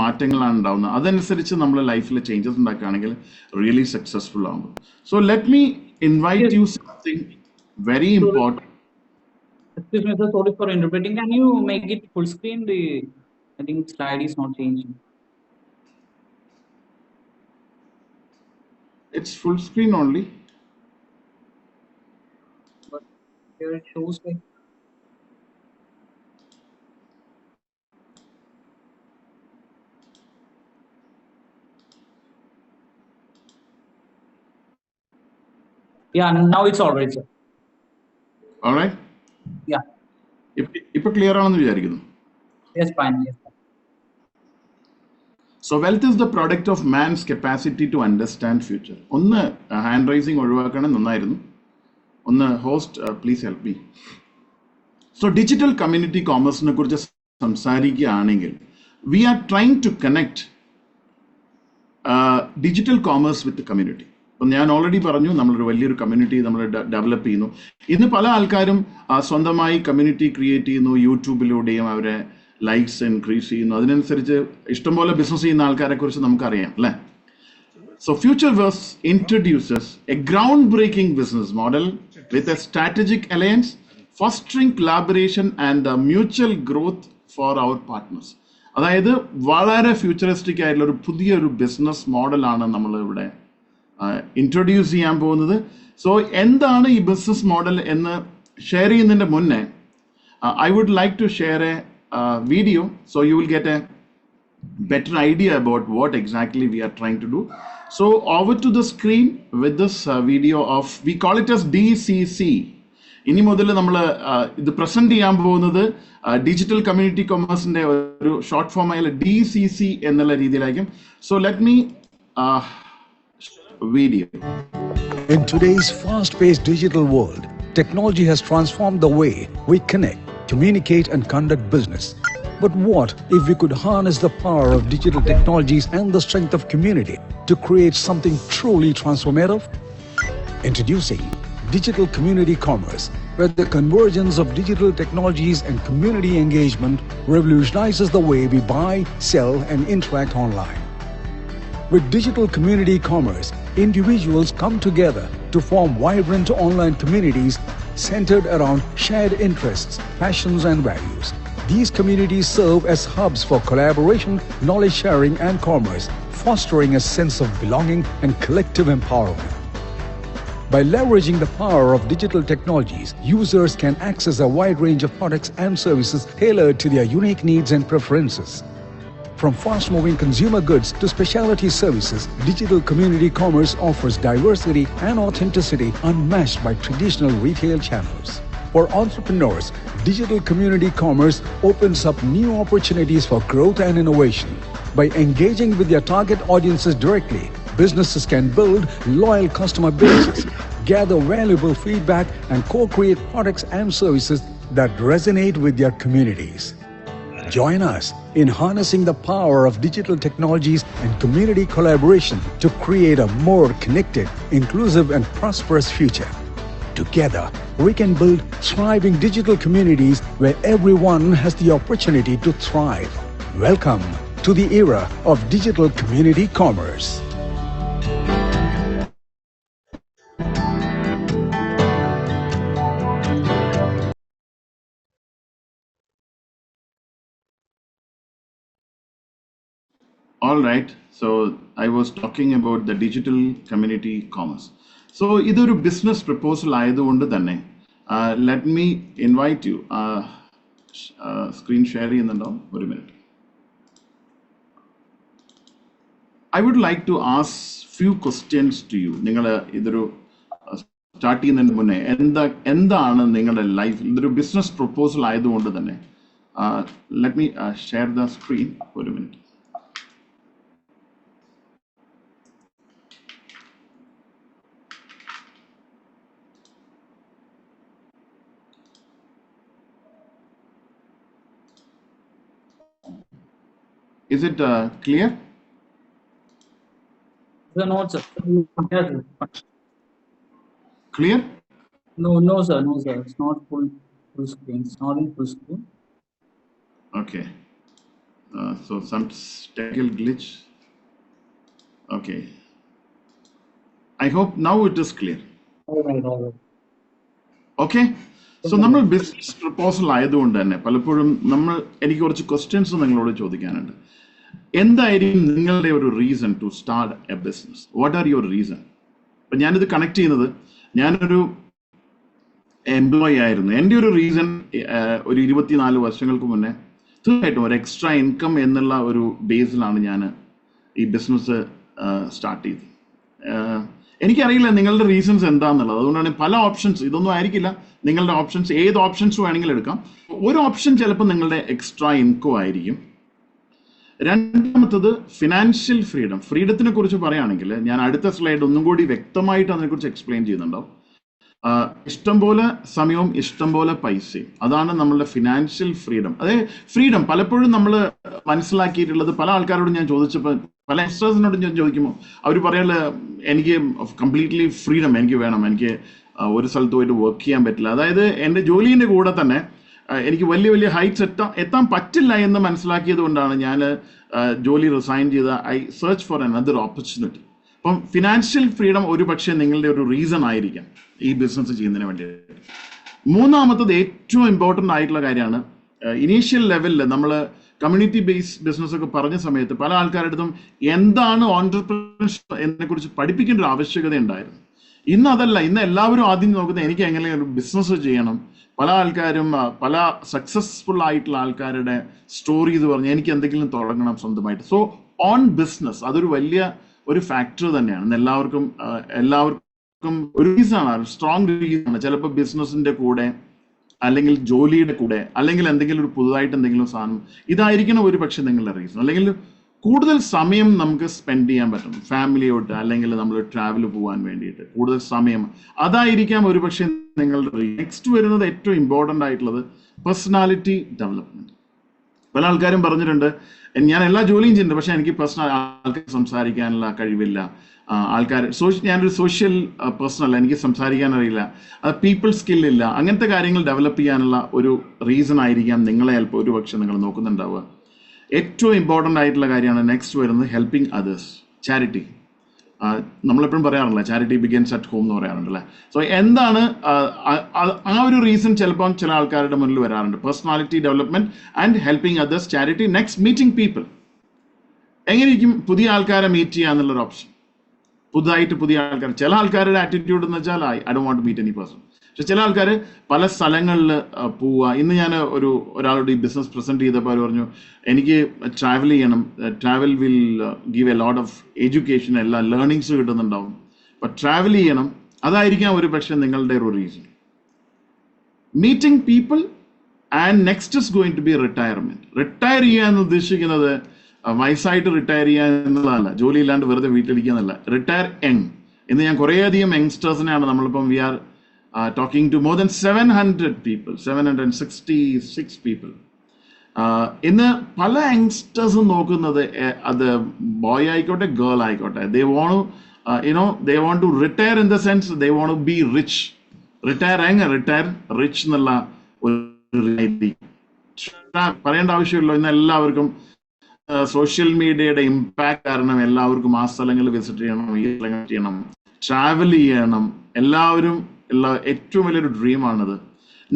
മാറ്റങ്ങളാണ് ഉണ്ടാവുന്നത്. അതനുസരിച്ച് നമ്മൾ ലൈഫിൽ ചേഞ്ചസ് ഉണ്ടാക്കുകയാണെങ്കിൽ റിയലി സക്സസ്ഫുൾ ആകും. So let me invite Yes. You something very So, important. excuse me, sir. Sorry for interrupting. Can you make it full screen? I think slide is not changing. It's full screen only. But here it shows like. Yeah, now it's all right, sir. All right? Yeah. ഇപ്പോൾ clear ആണെന്ന് വിചാരിക്കുന്നു. Yes, fine. Yes. So wealth is the product of man's capacity to understand future. ഒന്ന് hand raising ഒഴിവാക്കണം, നന്നായിരുന്നു. ഒന്ന് host please help me. So digital community കോമേഴ്സിനെ കുറിച്ച് സംസാരിക്കുകയാണെങ്കിൽ we are trying to connect digital commerce with community. അപ്പം ഞാൻ already പറഞ്ഞു, നമ്മളൊരു വലിയൊരു കമ്മ്യൂണിറ്റി നമ്മൾ ഡെവലപ്പ് ചെയ്യുന്നു. ഇന്ന് പല ആൾക്കാരും സ്വന്തമായി കമ്മ്യൂണിറ്റി ക്രിയേറ്റ് ചെയ്യുന്നു, യൂട്യൂബിലൂടെയും അവരെ ലൈക്സ് ഇൻക്രീസ് ചെയ്യുന്നു. അതിനനുസരിച്ച് ഇഷ്ടംപോലെ ബിസിനസ് ചെയ്യുന്ന ആൾക്കാരെ കുറിച്ച് നമുക്കറിയാം അല്ലേ. So Futureverse introduces a ground breaking business model with a strategic alliance fostering collaboration and mutual growth for our partners. അതായത് വളരെ ഫ്യൂച്ചറിസ്റ്റിക് ആയിട്ടുള്ള ഒരു പുതിയൊരു ബിസിനസ് മോഡലാണ് നമ്മൾ ഇവിടെ ഇൻട്രൊഡ്യൂസ് ചെയ്യാൻ പോകുന്നത്. സോ എന്താണ് ഈ ബിസിനസ് മോഡൽ എന്ന് ഷെയർ ചെയ്യുന്നതിൻ്റെ മുന്നേ I would like to share a video so you will get a better idea about what exactly we are trying to do. So over to the screen with this video of, we call it as DCC. ഇനി മുതൽ നമ്മൾ ഇത് present ചെയ്യാൻ പോകുന്നത് digital community കൊമേഴ്സിന്റെ ഒരു short form ആയ DCC എന്നുള്ള രീതിയിലായിരിക്കും. So let me video. In today's fast-paced digital world, technology has transformed the way we connect, communicate and conduct business. But what if we could harness the power of digital technologies and the strength of community to create something truly transformative? Introducing Digital Community Commerce, where the convergence of digital technologies and community engagement revolutionizes the way we buy, sell and interact online. With digital community commerce, individuals come together to form vibrant online communities centered around shared interests, passions and values. These communities serve as hubs for collaboration, knowledge sharing and commerce, fostering a sense of belonging and collective empowerment. By leveraging the power of digital technologies, users can access a wide range of products and services tailored to their unique needs and preferences. From fast-moving consumer goods to specialty services, digital community commerce offers diversity and authenticity unmatched by traditional retail channels. For entrepreneurs, digital community commerce opens up new opportunities for growth and innovation. By engaging with their target audiences directly, businesses can build loyal customer bases, gather valuable feedback, and co-create products and services that resonate with their communities. Join us in harnessing the power of digital technologies and community collaboration to create a more connected, inclusive and prosperous future. Together, we can build thriving digital communities where everyone has the opportunity to thrive. Welcome to the era of digital community commerce. All right, so I was talking about the digital community commerce. So ഇതൊരു business proposal ആയതുകൊണ്ട് തന്നെ let me invite U. Screen share ചെയ്യുന്നുണ്ടോ? ഒരു minute. I would like to ask few questions to you. നിങ്ങൾ ഇതൊരു start ചെയ്യുന്നതിന് മുന്നേ എന്താണ് നിങ്ങളുടെ ലൈഫ്, ഇതൊരു ബിസിനസ് പ്രപ്പോസൽ ആയതുകൊണ്ട് തന്നെ let me share the screen. ഒരു minute. Is it clear? No, sir. Clear? No, sir. It's not full screen. It's not in full screen. Okay. So some technical glitch. Okay. I hope now it is clear. All right, all right. Okay. So നമ്മൾ business proposal ആയതുകൊണ്ട് തന്നെ പലപ്പോഴും എനിക്ക് കുറച്ച് questions നിങ്ങളോട് ചോദിക്കാനുണ്ട്. എന്തായിരിക്കും നിങ്ങളുടെ ഒരു reason to start a business? What are your reason? അപ്പം ഞാനിത് കണക്ട് ചെയ്യുന്നത്, ഞാനൊരു എംപ്ലോയി ആയിരുന്നു. എൻ്റെ ഒരു റീസൺ ഒരു 24 വർഷങ്ങൾക്ക് മുന്നേ തീർച്ചയായിട്ടും ഒരു എക്സ്ട്രാ ഇൻകം എന്നുള്ള ഒരു ബേസിലാണ് ഞാൻ ഈ ബിസിനസ് സ്റ്റാർട്ട് ചെയ്തത്. എനിക്കറിയില്ല നിങ്ങളുടെ റീസൺസ് എന്താണെന്നുള്ളത്. അതുകൊണ്ടാണ് പല ഓപ്ഷൻസ്, ഇതൊന്നും ആയിരിക്കില്ല നിങ്ങളുടെ ഓപ്ഷൻസ്, ഏത് ഓപ്ഷൻസ് വേണമെങ്കിലും എടുക്കാം. ഒരു ഓപ്ഷൻ ചിലപ്പോൾ നിങ്ങളുടെ എക്സ്ട്രാ ഇൻകം ആയിരിക്കും. രണ്ടാമത്തത് ഫിനാൻഷ്യൽ ഫ്രീഡം. ഫ്രീഡത്തിനെ കുറിച്ച് പറയുകയാണെങ്കിൽ ഞാൻ അടുത്ത സ്ലൈഡ് ഒന്നും കൂടി വ്യക്തമായിട്ട് അതിനെക്കുറിച്ച് എക്സ്പ്ലെയിൻ ചെയ്യുന്നുണ്ടാവും. ഇഷ്ടംപോലെ സമയവും ഇഷ്ടംപോലെ പൈസയും, അതാണ് നമ്മളുടെ ഫിനാൻഷ്യൽ ഫ്രീഡം. അതായത് ഫ്രീഡം പലപ്പോഴും നമ്മൾ മനസ്സിലാക്കിയിട്ടുള്ളത്, പല ആൾക്കാരോടും ഞാൻ ചോദിച്ചപ്പോൾ, പല യങ്സ്റ്റേഴ്സിനോട് ഞാൻ ചോദിക്കുമ്പോൾ അവർ പറയാനുള്ള, എനിക്ക് കംപ്ലീറ്റ്ലി ഫ്രീഡം എനിക്ക് വേണം, എനിക്ക് ഒരു സ്ഥലത്ത് പോയിട്ട് വർക്ക് ചെയ്യാൻ പറ്റില്ല. അതായത് എൻ്റെ ജോലിൻ്റെ കൂടെ തന്നെ എനിക്ക് വലിയ വലിയ ഹൈറ്റ്സ് എത്താൻ പറ്റില്ല എന്ന് മനസ്സിലാക്കിയത് കൊണ്ടാണ് ഞാൻ ജോലി റിസൈൻ ചെയ്ത I search for another opportunity. അപ്പം ഫിനാൻഷ്യൽ ഫ്രീഡം ഒരു പക്ഷേ നിങ്ങളുടെ ഒരു റീസൺ ആയിരിക്കാം ഈ ബിസിനസ് ചെയ്യുന്നതിന് വേണ്ടിയിട്ട്. മൂന്നാമത്തത് ഏറ്റവും ഇമ്പോർട്ടൻ്റ് ആയിട്ടുള്ള കാര്യമാണ്, ഇനീഷ്യൽ ലെവലിൽ നമ്മൾ കമ്മ്യൂണിറ്റി ബേസ്ഡ് ബിസിനസ് ഒക്കെ പറഞ്ഞ സമയത്ത് പല ആൾക്കാരുടെ അടുത്തും എന്താണ് ഓൺടർപ്രണർഷിപ്പ് എന്നതിനെക്കുറിച്ച് പഠിപ്പിക്കേണ്ട ഒരു ആവശ്യകത ഉണ്ടായിരുന്നു. ഇന്ന് അതല്ല. ഇന്ന് എല്ലാവരും ആദ്യം നോക്കുന്നത് എനിക്ക് എങ്ങനെ ഒരു ബിസിനസ് ചെയ്യണം. പല ആൾക്കാരും പല സക്സസ്ഫുൾ ആയിട്ടുള്ള ആൾക്കാരുടെ സ്റ്റോറീസ് പറഞ്ഞ് എനിക്ക് എന്തെങ്കിലും തുടങ്ങണം സ്വന്തമായിട്ട്. സോ ഓൺ ബിസിനസ് അതൊരു വലിയ ഒരു ഫാക്ടർ തന്നെയാണ്. എല്ലാവർക്കും ഒരു റീസണാണ്, സ്ട്രോങ് റീസണാണ്. ചിലപ്പോൾ ബിസിനസിന്റെ കൂടെ, അല്ലെങ്കിൽ ജോലിയുടെ കൂടെ, അല്ലെങ്കിൽ എന്തെങ്കിലും ഒരു പുതുതായിട്ട് എന്തെങ്കിലും സാധനം, ഇതായിരിക്കണം ഒരു പക്ഷെ നിങ്ങളുടെ റീസൺ. അല്ലെങ്കിൽ കൂടുതൽ സമയം നമുക്ക് സ്പെൻഡ് ചെയ്യാൻ പറ്റും ഫാമിലിയോട്ട്, അല്ലെങ്കിൽ നമ്മൾ ട്രാവൽ പോകാൻ വേണ്ടിയിട്ട് കൂടുതൽ സമയം, അതായിരിക്കാം ഒരു പക്ഷേ നിങ്ങളുടെ റീസൺ. നെക്സ്റ്റ് വരുന്നത് ഏറ്റവും ഇമ്പോർട്ടൻ്റ് ആയിട്ടുള്ളത് പേഴ്സണാലിറ്റി ഡെവലപ്മെന്റ്. പല ആൾക്കാരും പറഞ്ഞിട്ടുണ്ട്, ഞാൻ എല്ലാ ജോലിയും ചെയ്യുന്നുണ്ട്, പക്ഷെ എനിക്ക് ആൾക്കാർ സംസാരിക്കാനുള്ള കഴിവില്ല, ഞാനൊരു സോഷ്യൽ പേഴ്സണൽ, എനിക്ക് സംസാരിക്കാൻ അറിയില്ല, പീപ്പിൾ സ്കില്ലില്ല. അങ്ങനത്തെ കാര്യങ്ങൾ ഡെവലപ്പ് ചെയ്യാനുള്ള ഒരു റീസൺ ആയിരിക്കാം നിങ്ങളെ ചിലപ്പോൾ ഒരു പക്ഷെ നിങ്ങൾ നോക്കുന്നുണ്ടാവുക. ഏറ്റവും ഇമ്പോർട്ടൻ്റ് ആയിട്ടുള്ള കാര്യമാണ് നെക്സ്റ്റ് വരുന്നത് ഹെൽപ്പിംഗ് അതേഴ്സ്, ചാരിറ്റി. നമ്മളെപ്പോഴും പറയാറുണ്ടല്ലോ, ചാരിറ്റി ബിഗിൻസ് അറ്റ് ഹോം എന്ന് പറയാറുണ്ടല്ലേ. സോ എന്താണ് ആ ഒരു റീസൺ ചിലപ്പം ചില ആൾക്കാരുടെ മുന്നിൽ വരാറുണ്ട്. Personality development and helping others, charity. Next meeting people. എങ്ങനെയിരിക്കും പുതിയ ആൾക്കാരെ മീറ്റ് ചെയ്യുക എന്നുള്ളൊരു ഓപ്ഷൻ. പുതിയ ആൾക്കാർ, ചില ആൾക്കാരുടെ ആറ്റിറ്റ്യൂഡ് എന്ന് വെച്ചാൽ I don't want to meet any person. പക്ഷെ ചില ആൾക്കാർ പല സ്ഥലങ്ങളിൽ പോവുക. ഇന്ന് ഞാൻ ഒരാളോട് ഈ ബിസിനസ് പ്രസന്റ് ചെയ്തപ്പോൾ അവർ പറഞ്ഞു, എനിക്ക് ട്രാവൽ ചെയ്യണം, travel will give a lot of education, എല്ലാ ലേണിങ്സ് കിട്ടുന്നുണ്ടാവും, അപ്പം ട്രാവൽ ചെയ്യണം. അതായിരിക്കാം ഒരു പക്ഷേ നിങ്ങളുടെ ഒരു reason. Meeting people. And next is going to be retirement. Retire ചെയ്യുക എന്ന് ഉദ്ദേശിക്കുന്നത് വയസ്സായിട്ട് റിട്ടയർ ചെയ്യുക എന്നുള്ളതല്ല, ജോലി ഇല്ലാണ്ട് വെറുതെ വീട്ടിലിരിക്കുക എന്നല്ല. Retire young. ഇന്ന് ഞാൻ കുറേയധികം യങ്സ്റ്റേഴ്സിനെയാണ്, നമ്മളിപ്പം we are talking to more than 700 people, 766 people. ഇന്ന് പല യങ്സ്റ്റേഴ്സും നോക്കുന്നത്, അത് ബോയ് ആയിക്കോട്ടെ ഗേൾ ആയിക്കോട്ടെ, they want to retire in the sense they want to be rich. Retire rich എന്നുള്ള ഒരു രീതി പറയേണ്ട ആവശ്യമില്ല. ഇന്ന് എല്ലാവർക്കും സോഷ്യൽ മീഡിയയുടെ ഇമ്പാക്ട് കാരണം എല്ലാവർക്കും ആ സ്ഥലങ്ങൾ വിസിറ്റ് ചെയ്യണം, ഈ സ്ഥലങ്ങൾ ചെയ്യണം, ട്രാവൽ ചെയ്യണം. എല്ലാവരും ഏറ്റവും വലിയൊരു ഡ്രീമാണത്.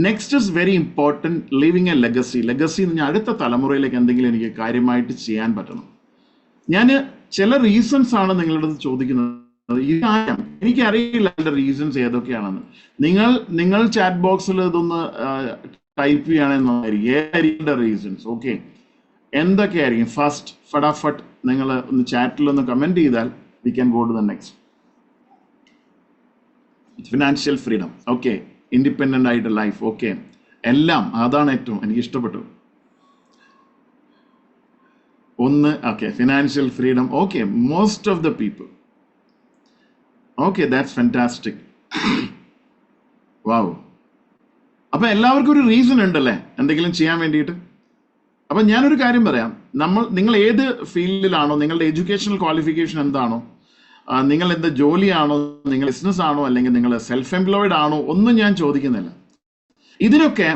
Next is very important, living a legacy. Legacy എന്ന് പറഞ്ഞാൽ അടുത്ത തലമുറയിലേക്ക് എന്തെങ്കിലും എനിക്ക് കാര്യമായിട്ട് ചെയ്യാൻ പറ്റണം. ഞാൻ ചില റീസൺസ് ആണ് നിങ്ങളുടെ അടുത്ത് ചോദിക്കുന്നത്. എനിക്കറിയില്ല അതിൻ്റെ റീസൺസ് ഏതൊക്കെയാണെന്ന്. നിങ്ങൾ ചാറ്റ് ബോക്സിൽ ഇതൊന്ന് ടൈപ്പ് ചെയ്യുകയാണെന്നായിരിക്കും റീസൺസ്. ഓക്കെ, എന്തൊക്കെയായിരിക്കും? ഫസ്റ്റ് ഫടാഫട്ട് നിങ്ങൾ ഒന്ന് ചാറ്റിലൊന്ന് കമൻറ്റ് ചെയ്താൽ we can go to the next. Financial freedom, okay. Independent ആയിട്ട് ലൈഫ്, ഓക്കെ. എല്ലാം അതാണ് ഏറ്റവും എനിക്ക് ഇഷ്ടപ്പെട്ടു. Okay, financial freedom, okay. Most of the people, okay, that's fantastic. Wow. അപ്പൊ എല്ലാവർക്കും ഒരു റീസൺ ഉണ്ടല്ലേ എന്തെങ്കിലും ചെയ്യാൻ വേണ്ടിയിട്ട്. അപ്പൊ ഞാനൊരു കാര്യം പറയാം, നിങ്ങൾ ഏത് ഫീൽഡിലാണോ, നിങ്ങളുടെ എഡ്യൂക്കേഷണൽ ക്വാളിഫിക്കേഷൻ എന്താണോ, നിങ്ങൾ എന്താ ജോലിയാണോ, നിങ്ങൾ ബിസിനസ് ആണോ, അല്ലെങ്കിൽ നിങ്ങൾ സെൽഫ് എംപ്ലോയിഡ് ആണോ, ഒന്നും ഞാൻ ചോദിക്കുന്നില്ല. ഇതിനൊക്കെ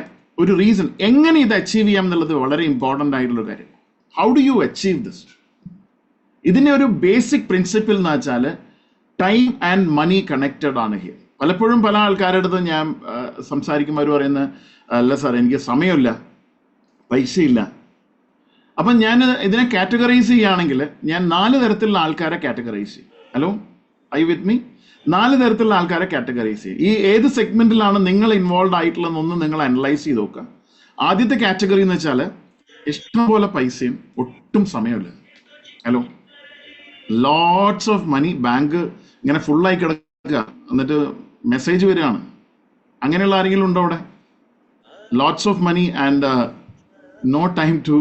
ഒരു റീസൺ, എങ്ങനെ ഇത് അച്ചീവ് ചെയ്യാം എന്നുള്ളത് വളരെ ഇമ്പോർട്ടൻ്റ് ആയിട്ടുള്ള കാര്യം. How do you achieve this? ഇതിന്റെ ഒരു ബേസിക് പ്രിൻസിപ്പിൾ എന്ന് വെച്ചാൽ ടൈം ആൻഡ് മണി കണക്റ്റഡ് ആണ് ഹിയർ. പലപ്പോഴും പല ആൾക്കാരുടെ അടുത്ത് ഞാൻ സംസാരിക്കുമ്പോൾ അവർ പറയുന്നത്, അല്ല സാർ എനിക്ക് സമയമില്ല, പൈസയില്ല. അപ്പം ഞാൻ ഇതിനെ കാറ്റഗറൈസ് ചെയ്യുകയാണെങ്കിൽ ഞാൻ 4 തരത്തിലുള്ള ആൾക്കാരെ കാറ്റഗറൈസ് ചെയ്യും. Hello, I with me? 4 തരത്തിലുള്ള ആൾക്കാരെ കാറ്റഗറൈസ് ചെയ്യും. ഈ ഏത് സെഗ്മെന്റിലാണ് നിങ്ങൾ ഇൻവോൾവ് ആയിട്ടുള്ളതെന്നൊന്ന് നിങ്ങൾ അനലൈസ് ചെയ്ത് നോക്കുക. ആദ്യത്തെ കാറ്റഗറി എന്ന് വെച്ചാൽ ഇഷ്ടംപോലെ പൈസയും ഒട്ടും സമയമില്ല. Hello, lots of money, bank ഇങ്ങനെ ഫുള്ളായി കിടക്കുക, എന്നിട്ട് മെസ്സേജ് വരികയാണ്. അങ്ങനെയുള്ള ആരെങ്കിലും ഉണ്ടോ അവിടെ? Lots of money and no time to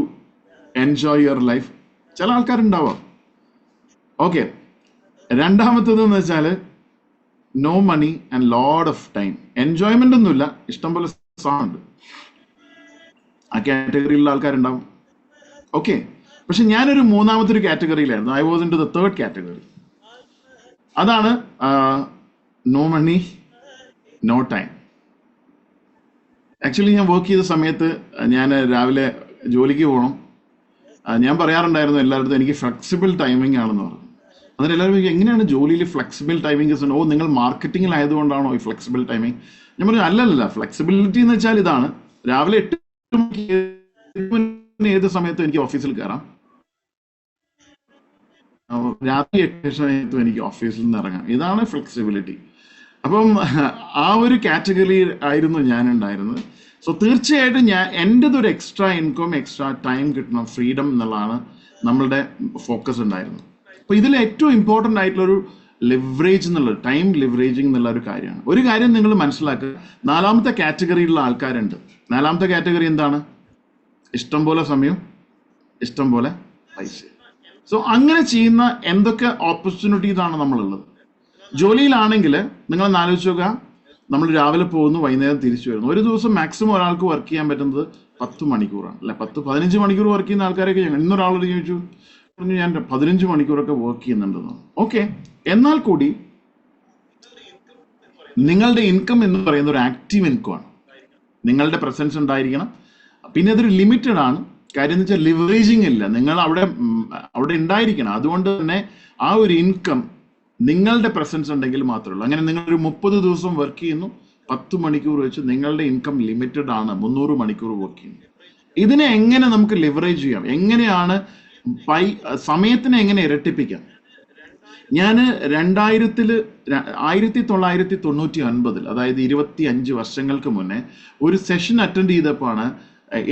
enjoy your life. ചില ആൾക്കാരുണ്ടാവാം. ഓക്കെ. രണ്ടാമത്തേതെന്ന് വെച്ചാൽ no money and load of time. Enjoyment ഒന്നുമില്ല, ഇഷ്ടംപോലെ സാധനമുണ്ട്. ആ കാറ്റഗറിയിലുള്ള ആൾക്കാരുണ്ടാവും. ഓക്കെ. പക്ഷെ ഞാനൊരു മൂന്നാമത്തെ ഒരു കാറ്റഗറിയിലായിരുന്നു. I was in to the third category. അതാണ് no money no time. Actually ഞാൻ വർക്ക് ചെയ്ത സമയത്ത് ഞാൻ രാവിലെ ജോലിക്ക് പോകണം. ഞാൻ പറയാറുണ്ടായിരുന്നു എല്ലായിടത്തും എനിക്ക് ഫ്ലെക്സിബിൾ ടൈമിംഗ് ആണെന്ന് പറഞ്ഞു. അതിന് എല്ലാവരും എങ്ങനെയാണ് ജോലിയിൽ ഫ്ലെക്സിബിൾ ടൈമിംഗ്? ഓ, നിങ്ങൾ മാർക്കറ്റിംഗിലായതുകൊണ്ടാണോ ഈ ഫ്ലെക്സിബിൾ ടൈമിംഗ്? ഞാൻ പറഞ്ഞു അല്ലല്ല, ഫ്ലെക്സിബിലിറ്റി എന്ന് വെച്ചാൽ ഇതാണ്, രാവിലെ 8 മണിക്ക് ഏത് സമയത്തും എനിക്ക് ഓഫീസിൽ കയറാം, രാത്രി 8 സമയത്തും എനിക്ക് ഓഫീസിൽ നിന്ന് ഇറങ്ങാം. ഇതാണ് ഫ്ലെക്സിബിലിറ്റി. അപ്പം ആ ഒരു കാറ്റഗറി ആയിരുന്നു ഞാൻ ഉണ്ടായിരുന്നത്. സോ തീർച്ചയായിട്ടും എൻ്റെത് ഒരു എക്സ്ട്രാ ഇൻകം, എക്സ്ട്രാ ടൈം കിട്ടണം, ഫ്രീഡം എന്നുള്ളതാണ് നമ്മളുടെ ഫോക്കസ് ഉണ്ടായിരുന്നത്. അപ്പോൾ ഇതിൽ ഏറ്റവും ഇമ്പോർട്ടൻ്റ് ആയിട്ടുള്ളൊരു ലിവറേജ് എന്നുള്ളത്, ടൈം ലിവറേജിങ് എന്നുള്ള ഒരു കാര്യമാണ്. ഒരു കാര്യം നിങ്ങൾ മനസ്സിലാക്കുക, 4ാമത്തെ കാറ്റഗറിയിലുള്ള ആൾക്കാരുണ്ട്. 4ാമത്തെ കാറ്റഗറി എന്താണ്? ഇഷ്ടംപോലെ സമയം, ഇഷ്ടംപോലെ പൈസ. സോ അങ്ങനെ ചെയ്യുന്ന എന്തൊക്കെ ഓപ്പർച്യൂണിറ്റീസ് ആണ് നമ്മളുള്ളത്? ജോലിയിലാണെങ്കിൽ നിങ്ങൾ ആലോചിച്ച് നോക്കുക, നമ്മൾ രാവിലെ പോകുന്നു, വൈകുന്നേരം തിരിച്ചു വരുന്നു. ഒരു ദിവസം മാക്സിമം ഒരാൾക്ക് വർക്ക് ചെയ്യാൻ പറ്റുന്നത് 10 മണിക്കൂറാണ്, അല്ലെ? 10-15 മണിക്കൂർ വർക്ക് ചെയ്യുന്ന ആൾക്കാരൊക്കെ ഞാൻ ഇന്നൊരാളോട് ചോദിച്ചു, പറഞ്ഞു ഞാൻ 15 മണിക്കൂറൊക്കെ വർക്ക് ചെയ്യുന്നുണ്ടെന്ന്. ഓക്കെ. എന്നാൽ കൂടി നിങ്ങളുടെ ഇൻകം എന്ന് പറയുന്ന ഒരു ആക്റ്റീവ് ഇൻകം ആണ്. നിങ്ങളുടെ പ്രസൻസ് ഉണ്ടായിരിക്കണം. പിന്നെ അതൊരു ലിമിറ്റഡ് ആണ്. കാര്യം എന്ന് വെച്ചാൽ ലിവറേജിങ് ഇല്ല, നിങ്ങൾ അവിടെ ഉണ്ടായിരിക്കണം. അതുകൊണ്ട് തന്നെ ആ ഒരു ഇൻകം നിങ്ങളുടെ പ്രസൻസ് ഉണ്ടെങ്കിൽ മാത്രമേ ഉള്ളൂ. അങ്ങനെ നിങ്ങളൊരു 30 ദിവസം വർക്ക് ചെയ്യുന്നു, 10 മണിക്കൂർ വെച്ച് നിങ്ങളുടെ ഇൻകം ലിമിറ്റഡ് ആണ്, 300 മണിക്കൂർ വർക്ക് ചെയ്യുന്നു. ഇതിനെ എങ്ങനെ നമുക്ക് ലിവറേജ് ചെയ്യാം? എങ്ങനെയാണ് സമയത്തിനെ എങ്ങനെ ഇരട്ടിപ്പിക്കാം? ഞാൻ 1999 അതായത് 25 വർഷങ്ങൾക്ക് മുന്നേ ഒരു സെഷൻ അറ്റൻഡ് ചെയ്തപ്പോഴാണ്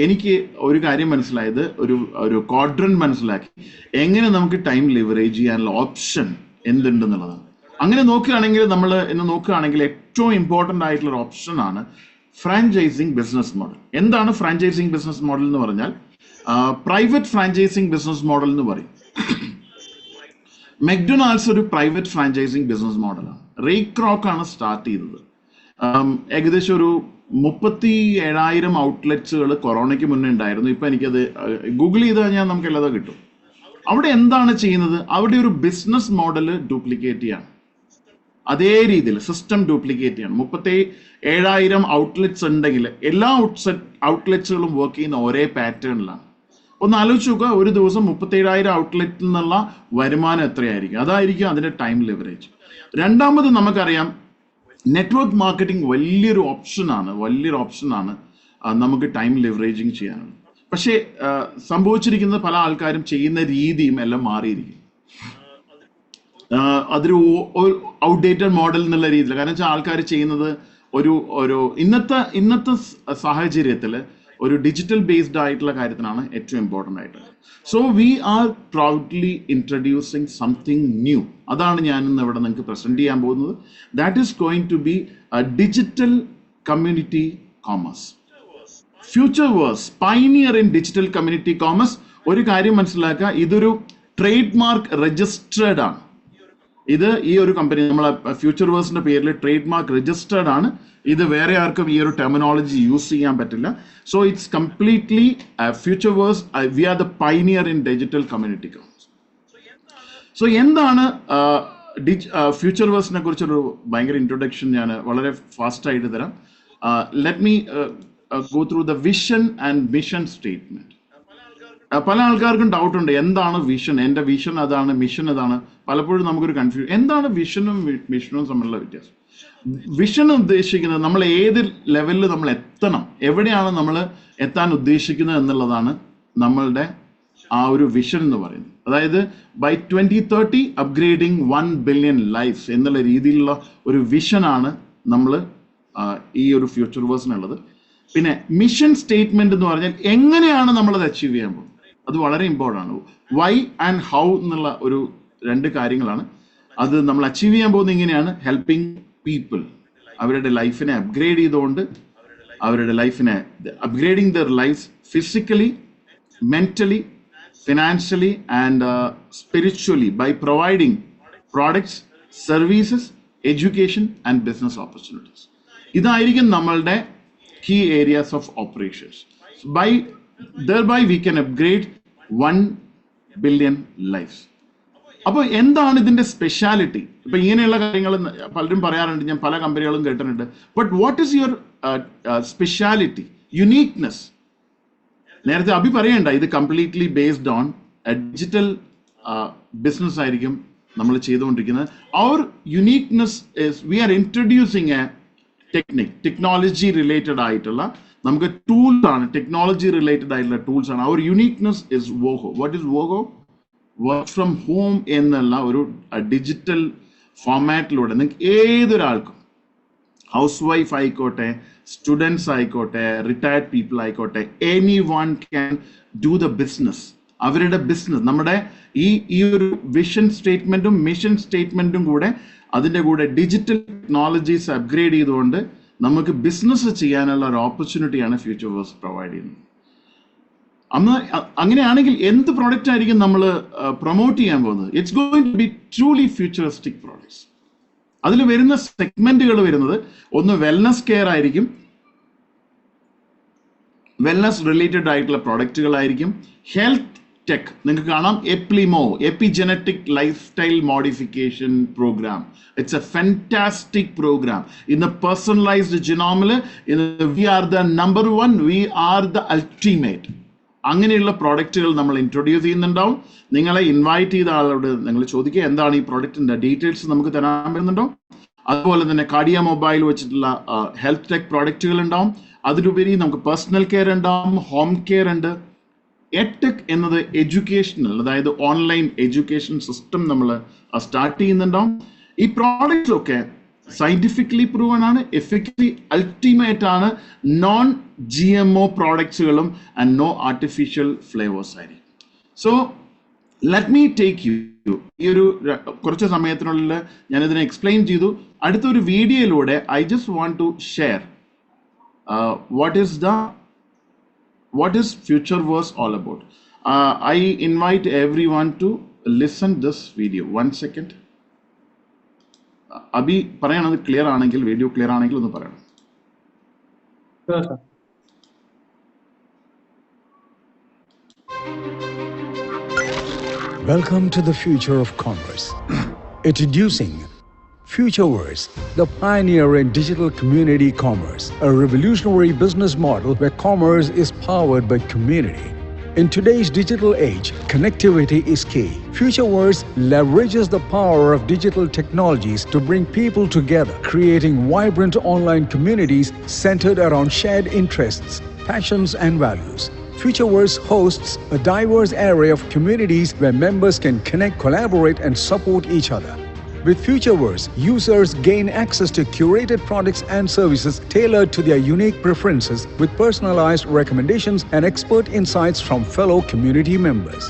എനിക്ക് ഒരു കാര്യം മനസ്സിലായത്, ഒരു ക്വാഡ്രന്റ് മനസ്സിലാക്കി, എങ്ങനെ നമുക്ക് ടൈം ലിവറേജ് ചെയ്യാനുള്ള ഓപ്ഷൻ എന്തുണ്ടെന്നുള്ളതാണ്. അങ്ങനെ നോക്കുകയാണെങ്കിൽ, നമ്മൾ ഇന്ന് നോക്കുകയാണെങ്കിൽ ഏറ്റവും ഇമ്പോർട്ടൻ്റ് ആയിട്ടുള്ള ഒരു ഓപ്ഷനാണ് ഫ്രാഞ്ചൈസിങ് ബിസിനസ് മോഡൽ. എന്താണ് ഫ്രാഞ്ചൈസിങ് ബിസിനസ് മോഡൽ എന്ന് പറഞ്ഞാൽ? പ്രൈവറ്റ് ഫ്രാഞ്ചൈസിങ് ബിസിനസ് മോഡൽ എന്ന് പറയും. മെക്ഡൊണാൾഡ്സ് ഒരു പ്രൈവറ്റ് ഫ്രാഞ്ചൈസിങ് ബിസിനസ് മോഡലാണ്. റേ ക്രോക്ക് ആണ് സ്റ്റാർട്ട് ചെയ്തത്. ഏകദേശം ഒരു 37,000 ഔട്ട്ലെറ്റ്സുകൾ കൊറോണയ്ക്ക് മുന്നേ ഉണ്ടായിരുന്നു. ഇപ്പം എനിക്കത് ഗൂഗിൾ ചെയ്ത് കഴിഞ്ഞാൽ നമുക്ക് എല്ലാതും കിട്ടും. അവിടെ എന്താണ് ചെയ്യുന്നത്? അവിടെ ഒരു ബിസിനസ് മോഡൽ ഡ്യൂപ്ലിക്കേറ്റ് ചെയ്യാണ്. അതേ രീതിയിൽ സിസ്റ്റം ഡ്യൂപ്ലിക്കേറ്റ് ചെയ്യണം. 37,000 ഔട്ട്ലെറ്റ്സ് ഉണ്ടെങ്കിൽ എല്ലാ ഔട്ട്ലെറ്റ്സുകളും വർക്ക് ചെയ്യുന്ന ഒരേ പാറ്റേണിലാണ്. ഒന്ന് ആലോചിച്ച് നോക്കുക, ഒരു ദിവസം 37,000 ഔട്ട്ലെറ്റിൽ നിന്നുള്ള വരുമാനം എത്രയായിരിക്കും? അതായിരിക്കും അതിന്റെ ടൈം ലിവറേജ്. രണ്ടാമത് നമുക്കറിയാം, നെറ്റ്വർക്ക് മാർക്കറ്റിംഗ് വലിയൊരു ഓപ്ഷനാണ് നമുക്ക് ടൈം ലിവറേജിങ് ചെയ്യാനുള്ളത്. പക്ഷേ സംഭവിച്ചിരിക്കുന്നത് പല ആൾക്കാരും ചെയ്യുന്ന രീതിയും എല്ലാം മാറിയിരിക്കും. അതൊരു ഔട്ട്ഡേറ്റഡ് മോഡൽ എന്നുള്ള രീതിയിൽ. കാരണം വെച്ചാൽ ആൾക്കാർ ചെയ്യുന്നത് ഒരു ഇന്നത്തെ സാഹചര്യത്തിൽ ഒരു ഡിജിറ്റൽ ബേസ്ഡ് ആയിട്ടുള്ള കാര്യത്തിനാണ് ഏറ്റവും ഇമ്പോർട്ടൻ്റ് ആയിട്ടുള്ളത്. So we are proudly introducing something new. അതാണ് ഞാൻ ഇന്ന് ഇവിടെ നിങ്ങൾക്ക് പ്രസന്റ് ചെയ്യാൻ പോകുന്നത്. That is going to be digital community commerce. Futureverse pioneer in digital community commerce. ഒരു കാര്യം മനസ്സിലാക്കുക, ഇതൊരു ട്രേഡ് മാർക്ക് രജിസ്റ്റേർഡ് ആണ്. ഇത് ഈ ഒരു കമ്പനി, നമ്മളെ ഫ്യൂച്ചർ വേഴ്സിന്റെ പേരിൽ ട്രേഡ് മാർക്ക് രജിസ്റ്റേർഡ് ആണ്. ഇത് വേറെ ആർക്കും ഈ ഒരു ടെർമിനോളജി യൂസ് ചെയ്യാൻ പറ്റില്ല. So it's completely Futureverse. We are the pioneer in digital community commerce. So എന്താണ് ഫ്യൂച്ചർ വേഴ്സിനെ കുറിച്ചൊരു ഭയങ്കര ഇൻട്രൊഡക്ഷൻ ഞാൻ വളരെ ഫാസ്റ്റ് ആയിട്ട് തരാം. Let me go through the vision and mission statement. പല ആൾക്കാർക്കും ഡൗട്ട് ഉണ്ട്, എന്താണ് വിഷൻ, എൻ്റെ വിഷൻ അതാണ്, മിഷൻ അതാണ്. പലപ്പോഴും നമുക്കൊരു കൺഫ്യൂഷൻ, എന്താണ് വിഷനും മിഷനും തമ്മിലുള്ള വ്യത്യാസം? വിഷൻ ഉദ്ദേശിക്കുന്നത് നമ്മൾ ഏത് ലെവലിൽ നമ്മൾ എത്തണം, എവിടെയാണ് നമ്മൾ എത്താൻ ഉദ്ദേശിക്കുന്നത് എന്നുള്ളതാണ് നമ്മളുടെ ആ ഒരു വിഷൻ എന്ന് പറയുന്നത്. അതായത് ബൈ 2030 അപ്ഗ്രേഡിങ് 1 ബില്യൺ ലൈഫ്സ് എന്നുള്ള രീതിയിലുള്ള ഒരു വിഷനാണ് നമ്മൾ ഈ ഒരു ഫ്യൂച്ചർ വേഴ്സിനുള്ളത്. പിന്നെ മിഷൻ സ്റ്റേറ്റ്മെന്റ് എന്ന് പറഞ്ഞാൽ എങ്ങനെയാണ് നമ്മളത് അച്ചീവ് ചെയ്യാൻ പോകുന്നത്, അത് വളരെ ഇമ്പോർട്ടൻ്റ് ആണ്. വൈ ആൻഡ് ഹൗ എന്നുള്ള ഒരു 2 കാര്യങ്ങളാണ്. അത് നമ്മൾ അച്ചീവ് ചെയ്യാൻ പോകുന്നത് ഇങ്ങനെയാണ്: ഹെൽപ്പിംഗ് പീപ്പിൾ, അവരുടെ ലൈഫിനെ അപ്ഗ്രേഡ് ചെയ്തുകൊണ്ട്, അവരുടെ ലൈഫിനെ upgrading their life physically, mentally, financially and spiritually by providing products, services, education and business opportunities. ഇതായിരിക്കും നമ്മളുടെ key areas of operations. Thereby we can upgrade 1 billion lives. അപ്പോൾ എന്താണ് ഇതിന്റെ സ്പെഷ്യാലിറ്റി? ഇപ്പൊ ഇങ്ങനെയുള്ള കാര്യങ്ങൾ പലരും പറയാറുണ്ട്, ഞാൻ പല കമ്പനികളും കേട്ടിട്ടുണ്ട്. But what is your speciality, uniqueness? നേരത്തെ അഭി പറയണ്ട, ഇത് completely based on digital business ആയിരിക്കും നമ്മൾ ചെയ്തുകൊണ്ടിരിക്കുന്നത്. Our uniqueness is we are introducing a technology related ആയിട്ടുള്ള നമുക്ക് ടൂൾസ് ആണ്, ടെക്നോളജി റിലേറ്റഡ് ആയിട്ടുള്ള ടൂൾസ് ആണ്. Our uniqueness is Woho. What is Woho? Work from home എന്നുള്ള ഒരു ഡിജിറ്റൽ ഫോമാറ്റിലൂടെ നിങ്ങൾക്ക് ഏതൊരാൾക്കും, ഹൗസ് വൈഫ് ആയിക്കോട്ടെ, സ്റ്റുഡൻസ് ആയിക്കോട്ടെ, റിട്ടയർഡ് പീപ്പിൾ ആയിക്കോട്ടെ, any one can do the business. അവരുടെ ബിസിനസ് നമ്മുടെ ഈ ഒരു വിഷൻ സ്റ്റേറ്റ്മെന്റും മിഷൻ സ്റ്റേറ്റ്മെന്റും കൂടെ അതിൻ്റെ കൂടെ ഡിജിറ്റൽ ടെക്നോളജീസ് അപ്ഗ്രേഡ് ചെയ്തുകൊണ്ട് നമുക്ക് ബിസിനസ് ചെയ്യാനുള്ള ഒരു ഓപ്പർച്യൂണിറ്റിയാണ് ഫ്യൂച്ചർ വേഴ്സ് പ്രൊവൈഡ് ചെയ്യുന്നത്. അങ്ങനെയാണെങ്കിൽ എന്ത് പ്രോഡക്റ്റ് ആയിരിക്കും നമ്മൾ പ്രൊമോട്ട് ചെയ്യാൻ പോകുന്നത്? It's going to be truly futuristic products. അതിൽ വരുന്ന സെഗ്മെന്റുകൾ വരുന്നത് ഒന്ന് വെൽനസ് കെയർ ആയിരിക്കും, വെൽനസ് റിലേറ്റഡ് ആയിട്ടുള്ള പ്രോഡക്റ്റുകളായിരിക്കും. ഹെൽത്ത് ടെക് നിങ്ങൾക്ക് കാണാം, epigenetic life style modification programme. It's a fantastic programme. ഇന്ന് പേഴ്സണലൈസ്ഡ് ജിനോമില് we are the number 1, we are the ultimate. അങ്ങനെയുള്ള പ്രോഡക്റ്റുകൾ നമ്മൾ ഇൻട്രൊഡ്യൂസ് ചെയ്യുന്നുണ്ടാവും. നിങ്ങളെ ഇൻവൈറ്റ് ചെയ്ത ആളോട് നിങ്ങൾ ചോദിക്കുക എന്താണ് ഈ പ്രോഡക്റ്റിന്റെ ഡീറ്റെയിൽസ് നമുക്ക് തരാൻ പറ്റുന്നുണ്ടോ. അതുപോലെ തന്നെ കാർഡിയ മൊബൈൽ വെച്ചിട്ടുള്ള ഹെൽത്ത് ടെക് പ്രോഡക്റ്റുകൾ ഉണ്ടാവും. അതിലുപരി നമുക്ക് പേഴ്സണൽ കെയർ ഉണ്ടാവും, ഹോം കെയർ ഉണ്ട്. എഡ്ടെക് എന്നത് എഡ്യൂക്കേഷണൽ, അതായത് ഓൺലൈൻ എഡ്യൂക്കേഷൻ സിസ്റ്റം നമ്മൾ സ്റ്റാർട്ട് ചെയ്യുന്നുണ്ടാവും. ഈ പ്രോഡക്റ്റ്സ് ഒക്കെ സയന്റിഫിക്കലി പ്രൂവൺ ആണ്, എഫക്റ്റീവ് അൾട്ടിമേറ്റ് ആണ്, നോൺ GMO പ്രോഡക്ട്സുകളും ആൻഡ് നോ ആർട്ടിഫിഷ്യൽ ഫ്ലേവേഴ്സ് ആയിരിക്കും. So let me take you, ഈ ഒരു കുറച്ച് സമയത്തിനുള്ളിൽ ഞാനിതിനെ എക്സ്പ്ലെയിൻ ചെയ്തു. അടുത്തൊരു വീഡിയോയിലൂടെ I just want to share what is future verse all about. I invite everyone to listen this video. 1 second. അഭി പറയണത് ക്ലിയർ ആണെങ്കിൽ, വീഡിയോ ക്ലിയർ ആണെങ്കിൽ ഒന്ന് പറയണം. Welcome to the future of commerce. Introducing FutureVerse, the pioneer in digital community commerce, a revolutionary business model where commerce is powered by community. In today's digital age, connectivity is key. FutureVerse leverages the power of digital technologies to bring people together, creating vibrant online communities centered around shared interests, passions, and values. FutureVerse hosts a diverse array of communities where members can connect, collaborate, and support each other. With FutureVerse, users gain access to curated products and services tailored to their unique preferences with personalized recommendations and expert insights from fellow community members.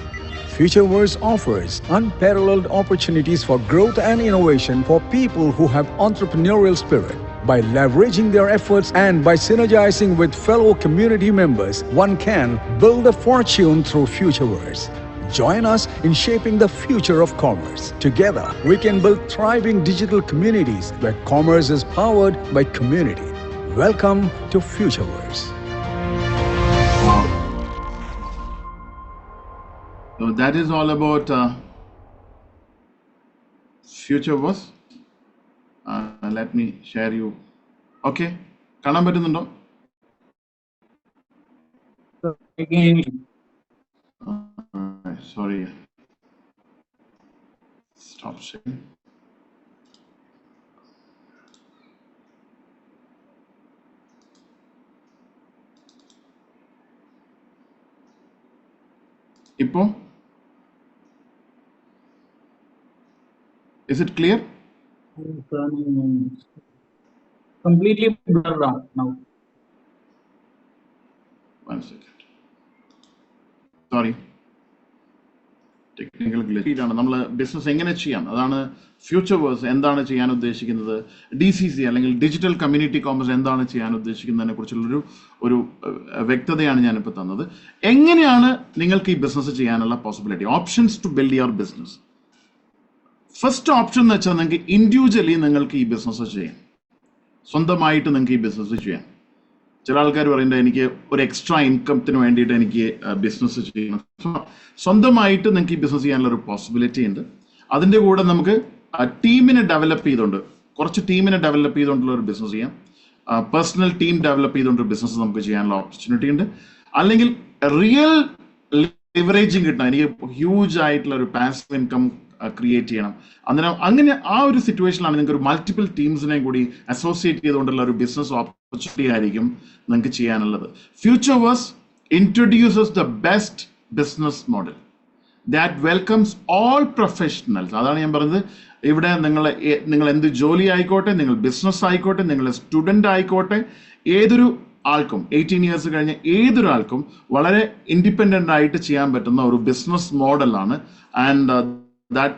FutureVerse offers unparalleled opportunities for growth and innovation for people who have entrepreneurial spirit. By leveraging their efforts and by synergizing with fellow community members, one can build a fortune through FutureVerse. Join us in shaping the future of commerce. Together, we can build thriving digital communities where commerce is powered by community. Welcome to FutureVerse. So that is all about FutureVerse. Let me share you. Okay, കാണാൻ പറ്റുന്നുണ്ടോ? Sorry. Stop sharing. Ipo, is it clear? Completely blurred out now. One second. Sorry. Technical glitch ആണ്. നമ്മൾ business എങ്ങനെ ചെയ്യാം, അതാണ് future verse എന്താണ് ചെയ്യാൻ ഉദ്ദേശിക്കുന്നത്, DCC അല്ലെങ്കിൽ ഡിജിറ്റൽ കമ്മ്യൂണിറ്റി കോമേഴ്സ് എന്താണ് ചെയ്യാൻ ഉദ്ദേശിക്കുന്നതിനെ കുറിച്ചുള്ളൊരു ഒരു വ്യക്തതയാണ് ഞാനിപ്പോൾ തന്നത്. എങ്ങനെയാണ് നിങ്ങൾക്ക് ഈ ബിസിനസ് ചെയ്യാനുള്ള possibility, options to build your business. First option എന്ന് വെച്ചാൽ നിങ്ങൾക്ക് ഇൻഡിവിജ്വലി നിങ്ങൾക്ക് ഈ ബിസിനസ് ചെയ്യാം, സ്വന്തമായിട്ട് നിങ്ങൾക്ക് ഈ ബിസിനസ് ചെയ്യാം. ചില ആൾക്കാർ പറയുന്നത് എനിക്ക് ഒരു എക്സ്ട്രാ ഇൻകത്തിന് വേണ്ടിയിട്ട് എനിക്ക് ബിസിനസ് ചെയ്യണം. സ്വന്തമായിട്ട് നിങ്ങൾക്ക് ഈ ബിസിനസ് ചെയ്യാനുള്ള ഒരു പോസിബിലിറ്റി ഉണ്ട്. അതിൻ്റെ കൂടെ നമുക്ക് ടീമിനെ ഡെവലപ്പ് ചെയ്തുകൊണ്ട്, കുറച്ച് ടീമിനെ ഡെവലപ്പ് ചെയ്തുകൊണ്ടുള്ള ഒരു ബിസിനസ് ചെയ്യാം. പേഴ്സണൽ ടീം ഡെവലപ്പ് ചെയ്തുകൊണ്ട് ബിസിനസ് നമുക്ക് ചെയ്യാനുള്ള ഓപ്പർച്യൂണിറ്റി ഉണ്ട്. അല്ലെങ്കിൽ റിയൽ ലിവറേജിങ് കിട്ടണം, എനിക്ക് ഹ്യൂജ് ആയിട്ടുള്ള ഒരു പാസീവ് ഇൻകം ക്രിയേറ്റ് ചെയ്യണം. അങ്ങനെ ആ ഒരു സിറ്റുവേഷനിലാണ് നിങ്ങൾക്ക് ഒരു മൾട്ടിപ്പിൾ ടീംസിനെ കൂടി അസോസിയേറ്റ് ചെയ്തുകൊണ്ടുള്ള ഒരു ബിസിനസ് ഓപ്പർച്യൂണിറ്റി ആയിരിക്കും നിങ്ങൾക്ക് ചെയ്യാനുള്ളത്. Futureverse introduces the best business model that welcomes all professionals. അതാണ് ഞാൻ പറഞ്ഞത്. ഇവിടെ നിങ്ങൾ എന്ത് ജോലി ആയിക്കോട്ടെ, നിങ്ങൾ ബിസിനസ് ആയിക്കോട്ടെ, നിങ്ങൾ സ്റ്റുഡൻ്റ് ആയിക്കോട്ടെ, ഏതൊരു ആൾക്കും 18 ഇയേഴ്സ് കഴിഞ്ഞ ഏതൊരാൾക്കും വളരെ ഇൻഡിപെൻഡൻ്റ് ആയിട്ട് ചെയ്യാൻ പറ്റുന്ന ഒരു ബിസിനസ് മോഡലാണ്. And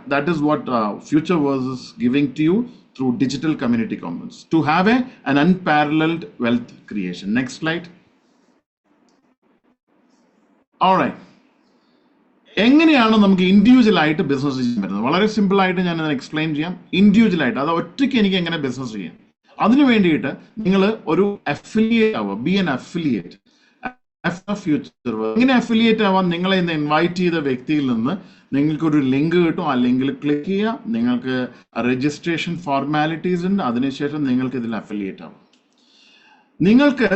that is what FutureVerse is giving to you through digital community commons to have an unparalleled wealth creation. Next slide. All right. എങ്ങനെയാണ് നമുക്ക് ഇൻഡിവിജ്വൽ ആയിട്ട് ബിസിനസ് ചെയ്യാൻ പറ്റുന്നത്? വളരെ സിമ്പിൾ ആയിട്ട് ഞാൻ എക്സ്പ്ലെയിൻ ചെയ്യാം. ഇൻഡിവിജ്വൽ ആയിട്ട്, അത് ഒറ്റയ്ക്ക് എനിക്ക് എങ്ങനെ ബിസിനസ് ചെയ്യാം, അതിനു വേണ്ടിയിട്ട് നിങ്ങൾ ഒരു അഫിലിയേറ്റ് ആവുക, ബി എൻ അഫിലിയേറ്റ്. എങ്ങനെ അഫിലിയേറ്റ് ആവാൻ? നിങ്ങളെ ഇന്ന് ഇൻവൈറ്റ് ചെയ്ത വ്യക്തിയിൽ നിന്ന് നിങ്ങൾക്കൊരു ലിങ്ക് കിട്ടും. ആ ലിങ്കിൽ ക്ലിക്ക് ചെയ്യുക, നിങ്ങൾക്ക് രജിസ്ട്രേഷൻ ഫോർമാലിറ്റീസ് ഉണ്ട്, അതിനുശേഷം നിങ്ങൾക്ക് ഇതിൽ അഫിലിയേറ്റ് ആവും. നിങ്ങൾക്ക്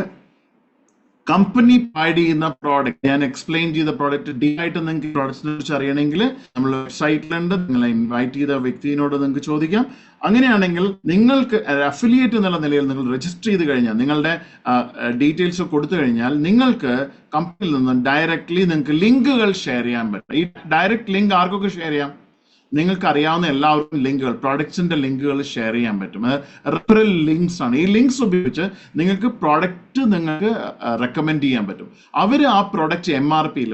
കമ്പനി പ്രൊവൈഡ് ചെയ്യുന്ന പ്രോഡക്റ്റ്, ഞാൻ എക്സ്പ്ലെയിൻ ചെയ്ത പ്രോഡക്റ്റ് ഡീപ് ആയിട്ട് നിങ്ങൾക്ക് പ്രോഡക്റ്റിനെ കുറിച്ച് അറിയണമെങ്കിൽ നമ്മൾ വെബ്സൈറ്റിലുണ്ട്, നിങ്ങളെ ഇൻവൈറ്റ് ചെയ്ത വ്യക്തിയോട് നിങ്ങൾക്ക് ചോദിക്കാം. അങ്ങനെയാണെങ്കിൽ നിങ്ങൾക്ക് അഫിലിയേറ്റ് എന്നുള്ള നിലയിൽ നിങ്ങൾ രജിസ്റ്റർ ചെയ്ത് കഴിഞ്ഞാൽ, നിങ്ങളുടെ ഡീറ്റെയിൽസ് കൊടുത്തു കഴിഞ്ഞാൽ, നിങ്ങൾക്ക് കമ്പനിയിൽ നിന്ന് ഡയറക്റ്റ്ലി നിങ്ങൾക്ക് ലിങ്കുകൾ ഷെയർ ചെയ്യാൻ പറ്റും. ഈ ഡയറക്റ്റ് ലിങ്ക് ആർക്കൊക്കെ ഷെയർ ചെയ്യാം? നിങ്ങൾക്ക് അറിയാവുന്ന എല്ലാവർക്കും ലിങ്കുകൾ, പ്രോഡക്ട്സിന്റെ ലിങ്കുകൾ ഷെയർ ചെയ്യാൻ പറ്റും. റെഫറൽ ലിങ്ക്സ് ആണ്. ഈ ലിങ്ക്സ് ഉപയോഗിച്ച് നിങ്ങൾക്ക് പ്രോഡക്റ്റ് നിങ്ങൾക്ക് റെക്കമെൻഡ് ചെയ്യാൻ പറ്റും. അവർ ആ പ്രോഡക്റ്റ് MRPയിൽ,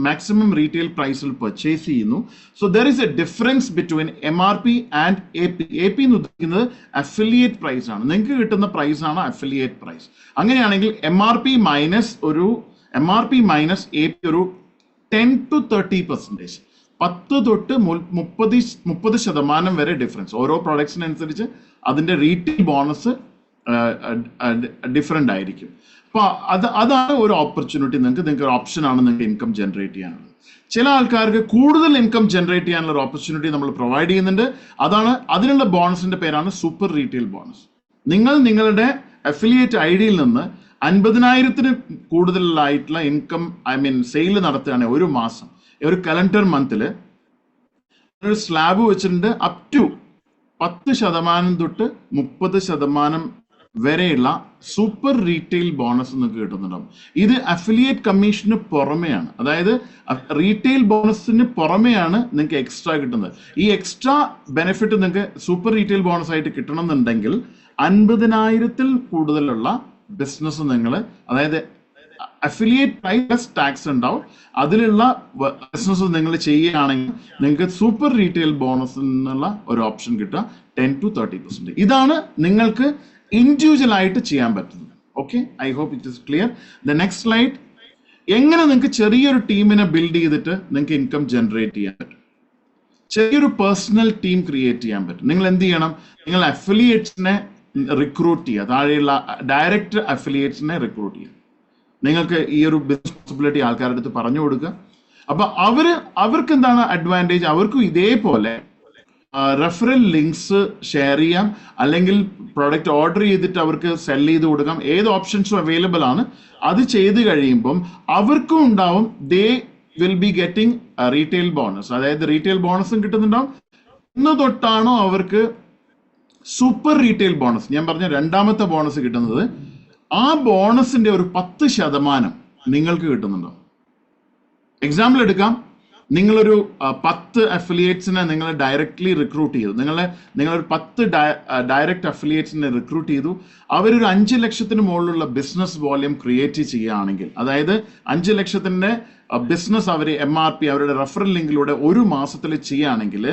മാക്സിമം റീറ്റെയിൽ പ്രൈസിൽ പർച്ചേസ് ചെയ്യുന്നു. So there is A difference between MRP and AP. AP എന്ന് ഉദ്ദേശിക്കുന്നത് അഫിലിയേറ്റ് പ്രൈസ് ആണ്. നിങ്ങൾക്ക് കിട്ടുന്ന പ്രൈസ് ആണ് അഫിലിയേറ്റ് പ്രൈസ്. അങ്ങനെയാണെങ്കിൽ MRP മൈനസ് AP ഒരു 10 to 30%, 10 തൊട്ട് 30% വരെ ഡിഫറൻസ്. ഓരോ പ്രോഡക്ട്സിനനുസരിച്ച് അതിന്റെ റീറ്റെയിൽ ബോണസ് ഡിഫറെന്റ് ആയിരിക്കും. അപ്പൊ അതാണ് ഒരു ഓപ്പർച്യൂണിറ്റി. നിങ്ങൾക്ക് ഒരു ഓപ്ഷനാണ് നിങ്ങൾക്ക് ഇൻകം ജനറേറ്റ് ചെയ്യാനുള്ളത്. ചില ആൾക്കാർക്ക് കൂടുതൽ ഇൻകം ജനറേറ്റ് ചെയ്യാനുള്ള ഒരു ഓപ്പർച്യൂണിറ്റി നമ്മൾ പ്രൊവൈഡ് ചെയ്യുന്നുണ്ട്. അതിനുള്ള ബോണസിന്റെ പേരാണ് സൂപ്പർ റീറ്റെയിൽ ബോണസ്. നിങ്ങൾ നിങ്ങളുടെ അഫിലിയേറ്റ് ഐഡിയിൽ നിന്ന് 50,000 കൂടുതലായിട്ടുള്ള ഇൻകം സെയിൽ നടത്തുകയാണെങ്കിൽ ഒരു മാസം, ഒരു കലണ്ടർ മന്തിൽ ഒരു സ്ലാബ് വെച്ചിട്ടുണ്ട്. അപ് ടു 10% തൊട്ട് 30% വരെയുള്ള സൂപ്പർ റീറ്റെയിൽ ബോണസ് നിങ്ങൾക്ക് കിട്ടുന്നുണ്ടാവും. ഇത് അഫിലിയേറ്റ് കമ്മീഷന് പുറമെയാണ്, അതായത് റീറ്റെയിൽ ബോണസിന് പുറമെയാണ് നിങ്ങൾക്ക് എക്സ്ട്രാ കിട്ടുന്നത്. ഈ എക്സ്ട്രാ ബെനിഫിറ്റ് നിങ്ങൾക്ക് സൂപ്പർ റീറ്റെയിൽ ബോണസ് ആയിട്ട് കിട്ടണമെന്നുണ്ടെങ്കിൽ 50,000 കൂടുതലുള്ള ബിസിനസ് നിങ്ങൾ, അതായത് അഫിലിയേറ്റ് പ്രൈസ് പ്ലസ് ടാക്സ് ഉണ്ടാവും, അതിലുള്ള ബിസിനസ് നിങ്ങൾ ചെയ്യുകയാണെങ്കിൽ നിങ്ങൾക്ക് സൂപ്പർ റീറ്റെയിൽ ബോണസ് എന്നുള്ള ഒരു ഓപ്ഷൻ കിട്ടുക 10 to 30%. ഇതാണ് നിങ്ങൾക്ക് ഇൻഡിവിജ്വൽ ആയിട്ട് ചെയ്യാൻ പറ്റുന്നത്. Okay, I hope it is clear. The next slide. എങ്ങനെ നിങ്ങൾക്ക് ചെറിയൊരു ടീമിനെ ബിൽഡ് ചെയ്തിട്ട് നിങ്ങൾക്ക് ഇൻകം ജനറേറ്റ് ചെയ്യാൻ പറ്റും? ചെറിയൊരു പേഴ്സണൽ ടീം ക്രിയേറ്റ് ചെയ്യാൻ പറ്റും. നിങ്ങൾ എന്ത് ചെയ്യണം? നിങ്ങൾ അഫിലിയേറ്റ്സിനെ റിക്രൂട്ട് ചെയ്യുക, താഴെയുള്ള ഡയറക്റ്റ് അഫിലിയേറ്റ്സിനെ റിക്രൂട്ട് ചെയ്യുക. നിങ്ങൾക്ക് ഈ ഒരു ബിസിനസ് പോസിബിലിറ്റി ആൾക്കാരുടെ അടുത്ത് പറഞ്ഞു കൊടുക്കുക. അപ്പൊ അവർക്ക് എന്താണ് അഡ്വാൻറ്റേജ്? അവർക്കും ഇതേപോലെ റെഫറൽ ലിങ്ക്സ് ഷെയർ ചെയ്യാം, അല്ലെങ്കിൽ പ്രോഡക്റ്റ് ഓർഡർ ചെയ്തിട്ട് അവർക്ക് സെൽ ചെയ്ത് കൊടുക്കാം. ഏത് ഓപ്ഷൻസും അവൈലബിൾ ആണ്. അത് ചെയ്ത് കഴിയുമ്പം അവർക്കും ഉണ്ടാവും, will be getting retail bonus. അതായത് റീറ്റെയിൽ ബോണസും കിട്ടുന്നുണ്ടാവും. ഇന്ന് തൊട്ടാണോ അവർക്ക് സൂപ്പർ റീറ്റെയിൽ ബോണസ്, ഞാൻ പറഞ്ഞ രണ്ടാമത്തെ ബോണസ് കിട്ടുന്നത്, ആ ബോണസിന്റെ ഒരു 10% നിങ്ങൾക്ക് കിട്ടുന്നുണ്ടാവും. എക്സാമ്പിൾ എടുക്കാം, നിങ്ങളൊരു 10 അഫിലിയേറ്റ്സിനെ നിങ്ങൾ ഡയറക്ട്ലി റിക്രൂട്ട് ചെയ്തു. നിങ്ങളൊരു 10 ഡയറക്റ്റ് അഫിലിയേറ്റ്സിനെ റിക്രൂട്ട് ചെയ്തു. അവരൊരു 5 ലക്ഷത്തിന് മുകളിലുള്ള ബിസിനസ് വോള്യം ക്രിയേറ്റ് ചെയ്യുകയാണെങ്കിൽ, അതായത് 5 ലക്ഷത്തിന്റെ ബിസിനസ് അവർ MRP അവരുടെ റെഫറൽ ലിങ്കിലൂടെ ഒരു മാസത്തിൽ ചെയ്യുകയാണെങ്കിൽ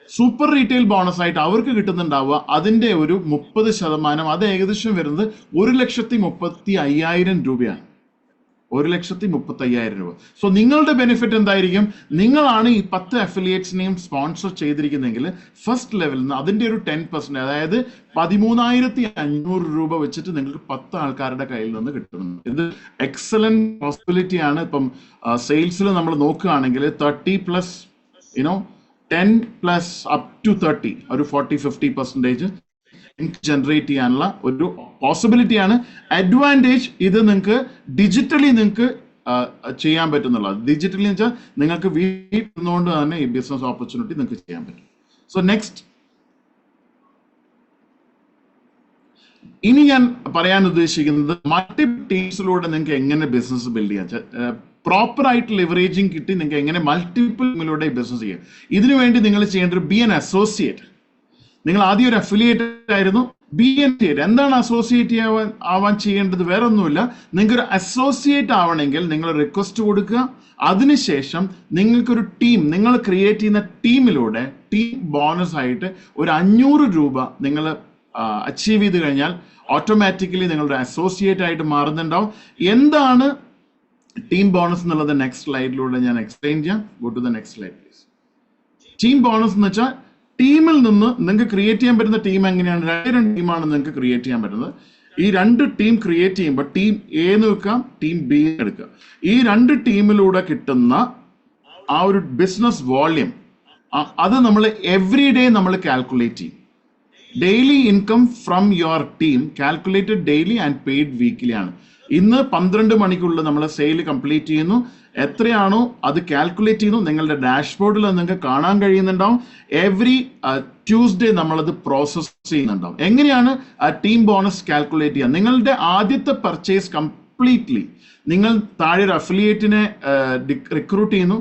സൂപ്പർ റീറ്റെയിൽ ബോണസ് ആയിട്ട് അവർക്ക് കിട്ടുന്നുണ്ടാവുക അതിന്റെ ഒരു 30%. അത് ഏകദേശം വരുന്നത് 1,35,000 രൂപയാണ്. 1,35,000 രൂപ. സോ നിങ്ങളുടെ ബെനിഫിറ്റ് എന്തായിരിക്കും? നിങ്ങളാണ് ഈ 10 അഫിലിയേറ്റ്സിനെയും സ്പോൺസർ ചെയ്തിരിക്കുന്നെങ്കിൽ ഫസ്റ്റ് ലെവലിൽ നിന്ന് അതിന്റെ ഒരു 10%, അതായത് 13,500 രൂപ വെച്ചിട്ട് നിങ്ങൾക്ക് 10 ആൾക്കാരുടെ കയ്യിൽ നിന്ന് കിട്ടുന്നു. ഇത് എക്സലന്റ് പോസിബിലിറ്റി ആണ്. ഇപ്പം സെയിൽസിൽ നമ്മൾ നോക്കുകയാണെങ്കിൽ 30+ 10 plus up to 30, ഒരു 40-50% ജനറേറ്റ് ചെയ്യാനുള്ള ഒരു പോസിബിലിറ്റി ആണ്. അഡ്വാൻറ്റേജ് ഇത് നിങ്ങൾക്ക് ഡിജിറ്റലി നിങ്ങൾക്ക് ചെയ്യാൻ പറ്റുന്നുള്ളത്. ഡിജിറ്റലി എന്ന് വെച്ചാൽ നിങ്ങൾക്ക് വീട്ടിൽ നിന്നുകൊണ്ട് തന്നെ ഈ ബിസിനസ് ഓപ്പർച്യൂണിറ്റി നിങ്ങൾക്ക് ചെയ്യാൻ പറ്റും. സോ നെക്സ്റ്റ്, ഇനി ഞാൻ പറയാൻ ഉദ്ദേശിക്കുന്നത് മൾട്ടിപ്പിൾ ടീംസിലൂടെ നിങ്ങൾക്ക് എങ്ങനെ ബിസിനസ് ബിൽഡ് ചെയ്യാം, പ്രോപ്പർ ആയിട്ട് ലിവറേജിങ് കിട്ടി നിങ്ങൾക്ക് എങ്ങനെ മൾട്ടിപ്പിൾ ടീമിലൂടെ ബിസിനസ് ചെയ്യാം. ഇതിനു വേണ്ടി നിങ്ങൾ ചെയ്യേണ്ടത് ബി എൻ അസോസിയേറ്റ്. നിങ്ങൾ ആദ്യം ഒരു അഫിലിയേറ്റ് ആയിരുന്നു, ബി എൻ അസോസിയേറ്റ്. എന്താണ് അസോസിയേറ്റ് ആവാൻ ചെയ്യേണ്ടത്? വേറെ ഒന്നുമില്ല. നിങ്ങൾക്കൊരു അസോസിയേറ്റ് ആവണമെങ്കിൽ നിങ്ങൾ റിക്വസ്റ്റ് കൊടുക്കുക. അതിനുശേഷം നിങ്ങൾക്കൊരു ടീം, നിങ്ങൾ ക്രിയേറ്റ് ചെയ്യുന്ന ടീമിലൂടെ ടീം ബോണസ് ആയിട്ട് ഒരു 500 രൂപ നിങ്ങൾ അച്ചീവ് ചെയ്ത് കഴിഞ്ഞാൽ ഓട്ടോമാറ്റിക്കലി നിങ്ങളുടെ അസോസിയേറ്റ് ആയിട്ട് മാറുന്നുണ്ടാവും. എന്താണ് ടീം ബോണസ് എന്നുള്ളത് നെക്സ്റ്റ് സ്ലൈഡിലൂടെ ഞാൻ എക്സ്പ്ലെയിൻ ചെയ്യാം. Go to the next slide please. Team bonus എന്ന് വെച്ചാൽ ടീമിൽ നിന്ന് നിങ്ങൾക്ക് ക്രിയേറ്റ് ചെയ്യാൻ പറ്റുന്ന ടീം എങ്ങനെയാണ്? 2 ടീമാണ് നിങ്ങൾക്ക് ക്രിയേറ്റ് ചെയ്യാൻ പറ്റുന്നത്. ഈ 2 ടീം ക്രിയേറ്റ് ചെയ്യുമ്പോൾ ടീം എ എന്ന് വെക്കാം, ടീം ബി എടുക്കുക. ഈ 2 ടീമിലൂടെ കിട്ടുന്ന ആ ഒരു ബിസിനസ് വോള്യം അത് നമ്മൾ എവറി ഡേ നമ്മൾ കാൽക്കുലേറ്റ് ചെയ്യും. Daily income from your team calculated daily and paid weekly ആണ്. ഇന്ന് 12 മണിക്കുള്ളിൽ നമ്മൾ സെയിൽ കംപ്ലീറ്റ് ചെയ്യുന്നു. എത്രയാണോ അത് കാൽക്കുലേറ്റ് ചെയ്യുന്നു. നിങ്ങളുടെ ഡാഷ്ബോർഡിൽ നിങ്ങൾക്ക് കാണാൻ കഴിയുന്നുണ്ടാവും. എവറി ട്യൂസ്ഡേ നമ്മളത് പ്രോസസ് ചെയ്യുന്നുണ്ടാവും. എങ്ങനെയാണ് ടീം ബോണസ് കാൽക്കുലേറ്റ് ചെയ്യുക? നിങ്ങളുടെ ആദ്യത്തെ പർച്ചേസ് കംപ്ലീറ്റ്ലി, നിങ്ങൾ താഴെ ഒരു അഫിലിയേറ്റിനെ റിക്രൂട്ട് ചെയ്യുന്നു.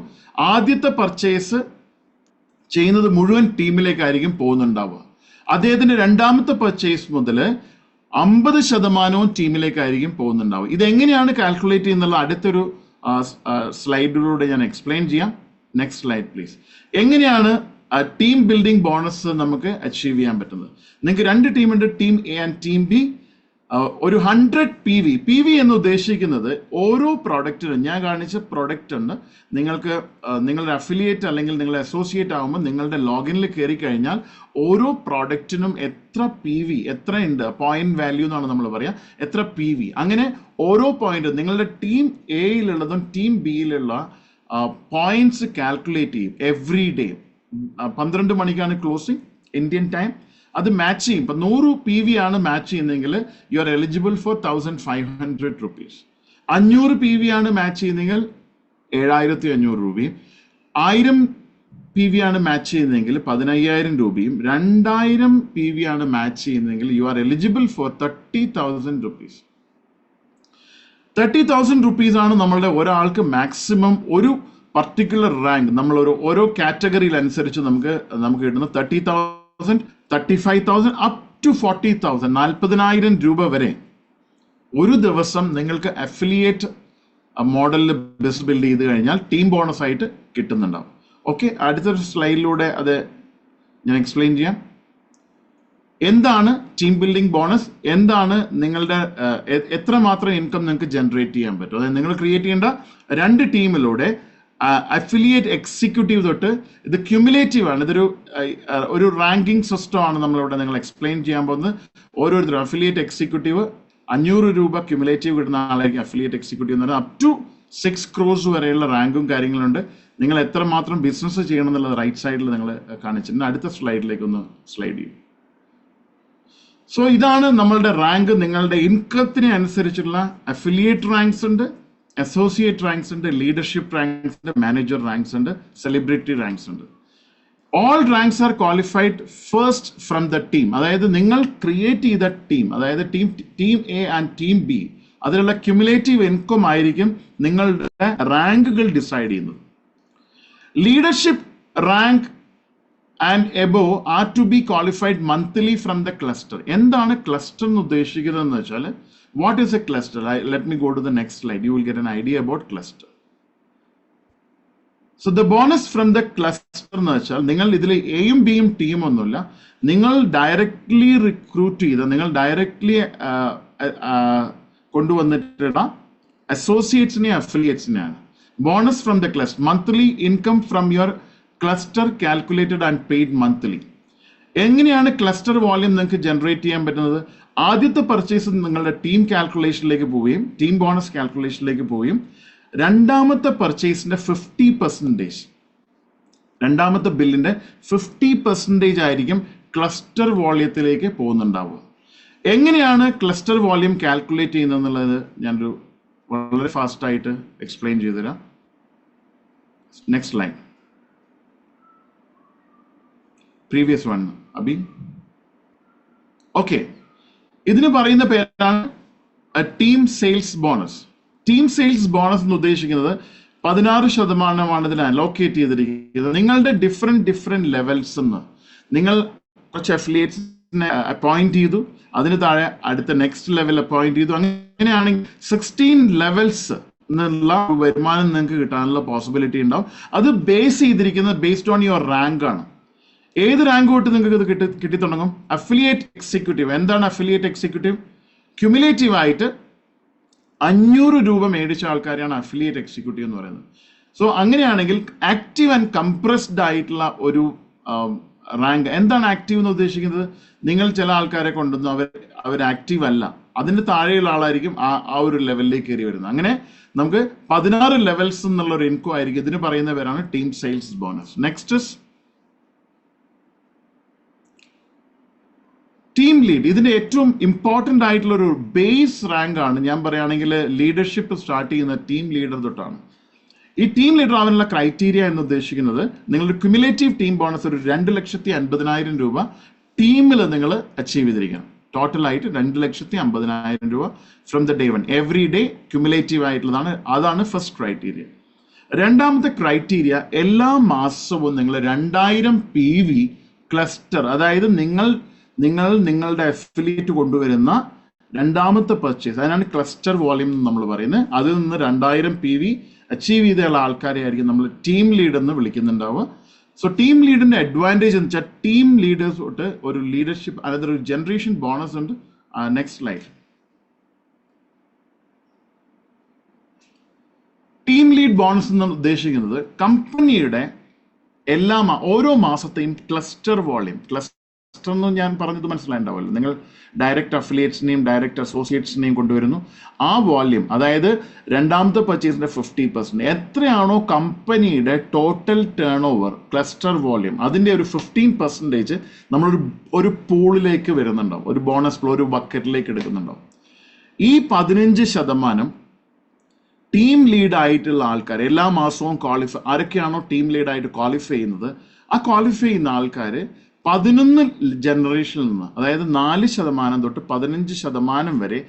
ആദ്യത്തെ പർച്ചേസ് ചെയ്യുന്നത് മുഴുവൻ ടീമിലേക്കായിരിക്കും പോകുന്നുണ്ടാവുക. അദ്ദേഹത്തിന്റെ രണ്ടാമത്തെ പർച്ചേസ് മുതൽ 50% ടീമിലേക്കായിരിക്കും പോകുന്നുണ്ടാവും. ഇതെങ്ങനെയാണ് കാൽക്കുലേറ്റ് ചെയ്യുന്നുള്ള അടുത്തൊരു സ്ലൈഡിലൂടെ ഞാൻ എക്സ്പ്ലെയിൻ ചെയ്യാം. Next slide please. എങ്ങനെയാണ് ടീം ബിൽഡിംഗ് ബോണസ് നമുക്ക് അച്ചീവ് ചെയ്യാൻ പറ്റുന്നത്? നിങ്ങൾക്ക് 2 ടീമുണ്ട്, team A and team B. ഒരു 100 PV എന്ന് ഉദ്ദേശിക്കുന്നത് ഓരോ പ്രൊഡക്റ്റിനും, ഞാൻ കാണിച്ച പ്രൊഡക്റ്റ് ഉണ്ട്, നിങ്ങൾക്ക് നിങ്ങളുടെ അഫിലിയേറ്റ് അല്ലെങ്കിൽ നിങ്ങളുടെ അസോസിയേറ്റ് ആകുമ്പോൾ നിങ്ങളുടെ ലോഗിനിൽ കയറി കഴിഞ്ഞാൽ ഓരോ പ്രോഡക്റ്റിനും എത്ര PV എത്രയുണ്ട്, പോയിന്റ് വാല്യൂ എന്നാണ് നമ്മൾ പറയുക, എത്ര PV. അങ്ങനെ ഓരോ പോയിന്റ് നിങ്ങളുടെ ടീം എയിലുള്ളതും ടീം ബിയിലുള്ള പോയിന്റ്സ് കാൽക്കുലേറ്റ് ചെയ്യും എവറി ഡേ. 12 മണിക്കാണ് ക്ലോസിംഗ് ഇന്ത്യൻ ടൈം. അത് മാച്ച് ചെയ്യും. ഇപ്പം 100 PV ആണ് മാച്ച് ചെയ്യുന്നതെങ്കിൽ you are eligible for 1,500 rupees. 500 PV ആണ് മാച്ച് ചെയ്യുന്നതെങ്കിൽ 7,500 രൂപയും. 1000 PV ആണ് മാച്ച് ചെയ്യുന്നതെങ്കിൽ 15,000 രൂപയും. 2000 PV ആണ് മാച്ച് ചെയ്യുന്നതെങ്കിൽ you are eligible for 30,000 rupees. 30,000 rupees ആണ് നമ്മളുടെ ഒരാൾക്ക് മാക്സിമം ഒരു പർട്ടിക്കുലർ റാങ്ക്, നമ്മൾ ഓരോ കാറ്റഗറിയിൽ അനുസരിച്ച് നമുക്ക് കിട്ടുന്ന 30,000, 35,000 അപ് ടു 40,000, 40,000 രൂപ വരെ ഒരു ദിവസം നിങ്ങൾക്ക് അഫിലിയേറ്റ് മോഡലിൽ ബിസിനസ് ബിൽഡ് ചെയ്ത് കഴിഞ്ഞാൽ ടീം ബോണസ് ആയിട്ട് കിട്ടുന്നുണ്ടാവും. ഓക്കെ, അടുത്തൊരു സ്ലൈഡിലൂടെ അത് ഞാൻ എക്സ്പ്ലെയിൻ ചെയ്യാം. എന്താണ് ടീം ബിൽഡിംഗ് ബോണസ്, എന്താണ് നിങ്ങളുടെ എത്രമാത്രം ഇൻകം നിങ്ങൾക്ക് ജനറേറ്റ് ചെയ്യാൻ പറ്റും. അതായത് നിങ്ങൾ ക്രിയേറ്റ് ചെയ്യേണ്ട 2 ടീമിലൂടെ അഫിലിയേറ്റ് എക്സിക്യൂട്ടീവ് തൊട്ട് ഇത് ക്യുമുലേറ്റീവ് ആണ്. ഒരു റാങ്കിങ് സിസ്റ്റം ആണ് നമ്മളിവിടെ നിങ്ങൾ എക്സ്പ്ലെയിൻ ചെയ്യാൻ പോകുന്നത്. ഓരോരുത്തരും അഫിലിയേറ്റ് എക്സിക്യൂട്ടീവ് 500 രൂപ ക്യുമുലേറ്റീവ് കിട്ടുന്ന ആളായിരിക്കും അഫിലിയേറ്റ് എക്സിക്യൂട്ടീവ് എന്ന് പറയുന്നത്. അപ് ടു 6 crores വരെയുള്ള റാങ്കും കാര്യങ്ങളുണ്ട്. നിങ്ങൾ എത്രമാത്രം ബിസിനസ് ചെയ്യണം എന്നുള്ളത് റൈറ്റ് സൈഡിൽ നിങ്ങൾ കാണിച്ചിട്ടുണ്ട്. അടുത്ത സ്ലൈഡിലേക്ക് ഒന്ന് സ്ലൈഡ് ചെയ്യും. സോ ഇതാണ് നമ്മളുടെ റാങ്ക്. നിങ്ങളുടെ ഇൻകത്തിന് അനുസരിച്ചുള്ള അഫിലിയേറ്റ് റാങ്ക്സ് ഉണ്ട്, അസോസിയേറ്റ് റാങ്ക്സ് ഉണ്ട്, ലീഡർഷിപ്പ് റാങ്ക്സ് ഉണ്ട്, മാനേജർ റാങ്ക്സ് ഉണ്ട്, സെലിബ്രിറ്റി റാങ്ക്സ് ഉണ്ട്. All ranks are qualified first from the team. അതായത് നിങ്ങൾ ക്രിയേറ്റ് ചെയ്ത ടീം, അതായത് team A and team B, അതിലുള്ള ക്യുമുലേറ്റീവ് ഇൻകം ആയിരിക്കും നിങ്ങളുടെ റാങ്കുകൾ ഡിസൈഡ് ചെയ്യുന്നത്. Leadership rank and above are to be qualified monthly from the cluster. എന്താണ് ക്ലസ്റ്റർ എന്ന് ഉദ്ദേശിക്കുന്നത് എന്ന് വെച്ചാൽ, what is a cluster? Let me go to the next slide. You will get an idea about cluster. So the bonus from the cluster എന്ന് വെച്ചാൽ, നിങ്ങൾ ഇതിൽ എയും ബിയും ടീം ഒന്നുമില്ല, നിങ്ങൾ ഡയറക്ട്ലി റിക്രൂട്ട് ചെയ്ത, നിങ്ങൾ ഡയറക്ട്ലി കൊണ്ടുവന്നിട്ടുള്ള അസോസിയേറ്റ്സിനെയും അഫിലിയേറ്റ്സിനെയാണ്. Bonus from the cluster, monthly income from your cluster calculated and paid monthly. എങ്ങനെയാണ് ക്ലസ്റ്റർ വോള്യൂം നിങ്ങൾക്ക് ജനറേറ്റ് ചെയ്യാൻ പറ്റുന്നത്? ആദ്യത്തെ പർച്ചേസ് നിങ്ങളുടെ ടീം കാൽക്കുലേഷനിലേക്ക് പോവുകയും ടീം ബോണസ് കാൽക്കുലേഷനിലേക്ക് പോവുകയും രണ്ടാമത്തെ പർച്ചേസിന്റെ 50%, രണ്ടാമത്തെ ബില്ലിന്റെ 50% ആയിരിക്കും ക്ലസ്റ്റർ വോള്യത്തിലേക്ക് പോകുന്നുണ്ടാവുക. എങ്ങനെയാണ് ക്ലസ്റ്റർ വോള്യൂം കാൽക്കുലേറ്റ് ചെയ്യുന്നത് എന്നുള്ളത് ഞാനൊരു വളരെ ഫാസ്റ്റ് ആയിട്ട് എക്സ്പ്ലെയിൻ ചെയ്തുതരാം. Next line, previous one Abhi. Okay, ഇതിന് പറയുന്ന പേരാണ് team sales bonus. Team sales bonus എന്ന് ഉദ്ദേശിക്കുന്നത് 16% ഇതിൽ അലോക്കേറ്റ് ചെയ്തിരിക്കുന്നത്. നിങ്ങളുടെ ഡിഫറെന്റ് ലെവൽസ് എന്ന് നിങ്ങൾ കുറച്ച് അഫിലിയേറ്റ്സിനെ അപ്പോയിന്റ് ചെയ്തു, അതിന് താഴെ അടുത്ത നെക്സ്റ്റ് ലെവൽ അപ്പോയിന്റ് ചെയ്തു. അങ്ങനെയാണെങ്കിൽ 16 ലെവൽസ് എന്നുള്ള വരുമാനം നിങ്ങൾക്ക് കിട്ടാനുള്ള പോസിബിലിറ്റി ഉണ്ടാവും. അത് ബേസ് ചെയ്തിരിക്കുന്നത് ബേസ്ഡ് ഓൺ യുവർ റാങ്ക് ആണ്. ഏത് റാങ്ക് തൊട്ട് നിങ്ങൾക്ക് ഇത് കിട്ടി തുടങ്ങും? Affiliate executive. എന്താണ് അഫിലിയേറ്റ് എക്സിക്യൂട്ടീവ്? ക്യുമുലേറ്റീവ് ആയിട്ട് 500 രൂപ മേടിച്ച ആൾക്കാരെയാണ് അഫിലിയേറ്റ് എക്സിക്യൂട്ടീവ് എന്ന് പറയുന്നത്. സോ അങ്ങനെയാണെങ്കിൽ ആക്റ്റീവ് ആൻഡ് കംപ്രസ്ഡ് ആയിട്ടുള്ള ഒരു റാങ്ക്. എന്താണ് ആക്റ്റീവ് എന്ന് ഉദ്ദേശിക്കുന്നത്? നിങ്ങൾ ചില ആൾക്കാരെ കൊണ്ടുവന്നു, അവർ ആക്റ്റീവ് അല്ല, അതിന്റെ താഴെയുള്ള ആളായിരിക്കും ആ ഒരു ലെവലിലേക്ക് കയറി വരുന്നത്. അങ്ങനെ നമുക്ക് 16 ലെവൽസ് എന്നുള്ള ഒരു ഇൻകം ആയിരിക്കും. ഇതിന് പറയുന്ന പേരാണ് team sales bonus. Next team lead. ഇതിന്റെ ഏറ്റവും ഇമ്പോർട്ടന്റ് ആയിട്ടുള്ള ഒരു ബേസ് റാങ്ക് ആണ്. ഞാൻ പറയുകയാണെങ്കിൽ ലീഡർഷിപ്പ് സ്റ്റാർട്ട് ചെയ്യുന്ന ടീം ലീഡർ തൊട്ടാണ്. ഈ ടീം ലീഡർ ആവാനുള്ള ക്രൈറ്റീരിയ എന്ന് ഉദ്ദേശിക്കുന്നത്, നിങ്ങളുടെ ക്യുമുലേറ്റീവ് ടീം ബോണസ് ഒരു 2,50,000 രൂപ ടീമിൽ നിങ്ങൾ അച്ചീവ് ചെയ്തിരിക്കണം. ടോട്ടലായിട്ട് 2,50,000 രൂപ from the day one. Every day cumulative ആയിട്ടുള്ളതാണ്. അതാണ് ഫസ്റ്റ് ക്രൈറ്റീരിയ. രണ്ടാമത്തെ ക്രൈറ്റീരിയ, എല്ലാ മാസവും നിങ്ങൾ 2000 PV ക്ലസ്റ്റർ, അതായത് നിങ്ങൾ നിങ്ങളുടെ അഫിലിയേറ്റ് കൊണ്ടുവരുന്ന രണ്ടാമത്തെ പർച്ചേസ്, അതിനാണ് ക്ലസ്റ്റർ വോള്യൂം എന്ന് നമ്മൾ പറയുന്നത്. അതിൽ നിന്ന് 2000 PV അച്ചീവ് ചെയ്തുള്ള ആൾക്കാരെ ആയിരിക്കും നമ്മൾ ടീം ലീഡ് എന്ന് വിളിക്കുന്നുണ്ടാവുക. സോ ടീം ലീഡിന്റെ അഡ്വാൻറ്റേജ് എന്ന് വെച്ചാൽ, ടീം ലീഡേഴ്സ് തൊട്ട് ഒരു ലീഡർഷിപ്പ്, അതായത് ഒരു ജനറേഷൻ ബോണസ് ഉണ്ട്. Next slide. Team lead bonus എന്ന് ഉദ്ദേശിക്കുന്നത് കമ്പനിയുടെ ഓരോ മാസത്തെയും ക്ലസ്റ്റർ വോള്യൂം. ക്ലസ്റ്റർ എന്ന് ഞാൻ പറഞ്ഞത് മനസ്സിലായിട്ടുണ്ടാവുമല്ലോ. നിങ്ങൾ ഡയറക്റ്റ് അഫിലിയേറ്റ്സിനെയും ഡയറക്റ്റ് അസോസിയേറ്റ്സിനെയും കൊണ്ടുവരുന്നു. ആ വോള്യൂം, അതായത് രണ്ടാമത്തെ പർച്ചേസിന്റെ 50%, എത്രയാണോ കമ്പനിയുടെ total turn over cluster volume, അതിന്റെ ഒരു 15% നമ്മളൊരു പൂളിലേക്ക് വരുന്നുണ്ടാവും, ഒരു ബോണസ് ഒരു ബക്കറ്റിലേക്ക് എടുക്കുന്നുണ്ടാവും. ഈ 15% ടീം ലീഡ് ആയിട്ടുള്ള ആൾക്കാർ എല്ലാ മാസവും ആരൊക്കെയാണോ ടീം ലീഡായിട്ട് ക്വാളിഫൈ ചെയ്യുന്നത്, ആ ക്വാളിഫൈ ചെയ്യുന്ന ആൾക്കാർ 11 ജനറേഷനിൽ നിന്ന്, അതായത് 4% തൊട്ട് 15% വരെ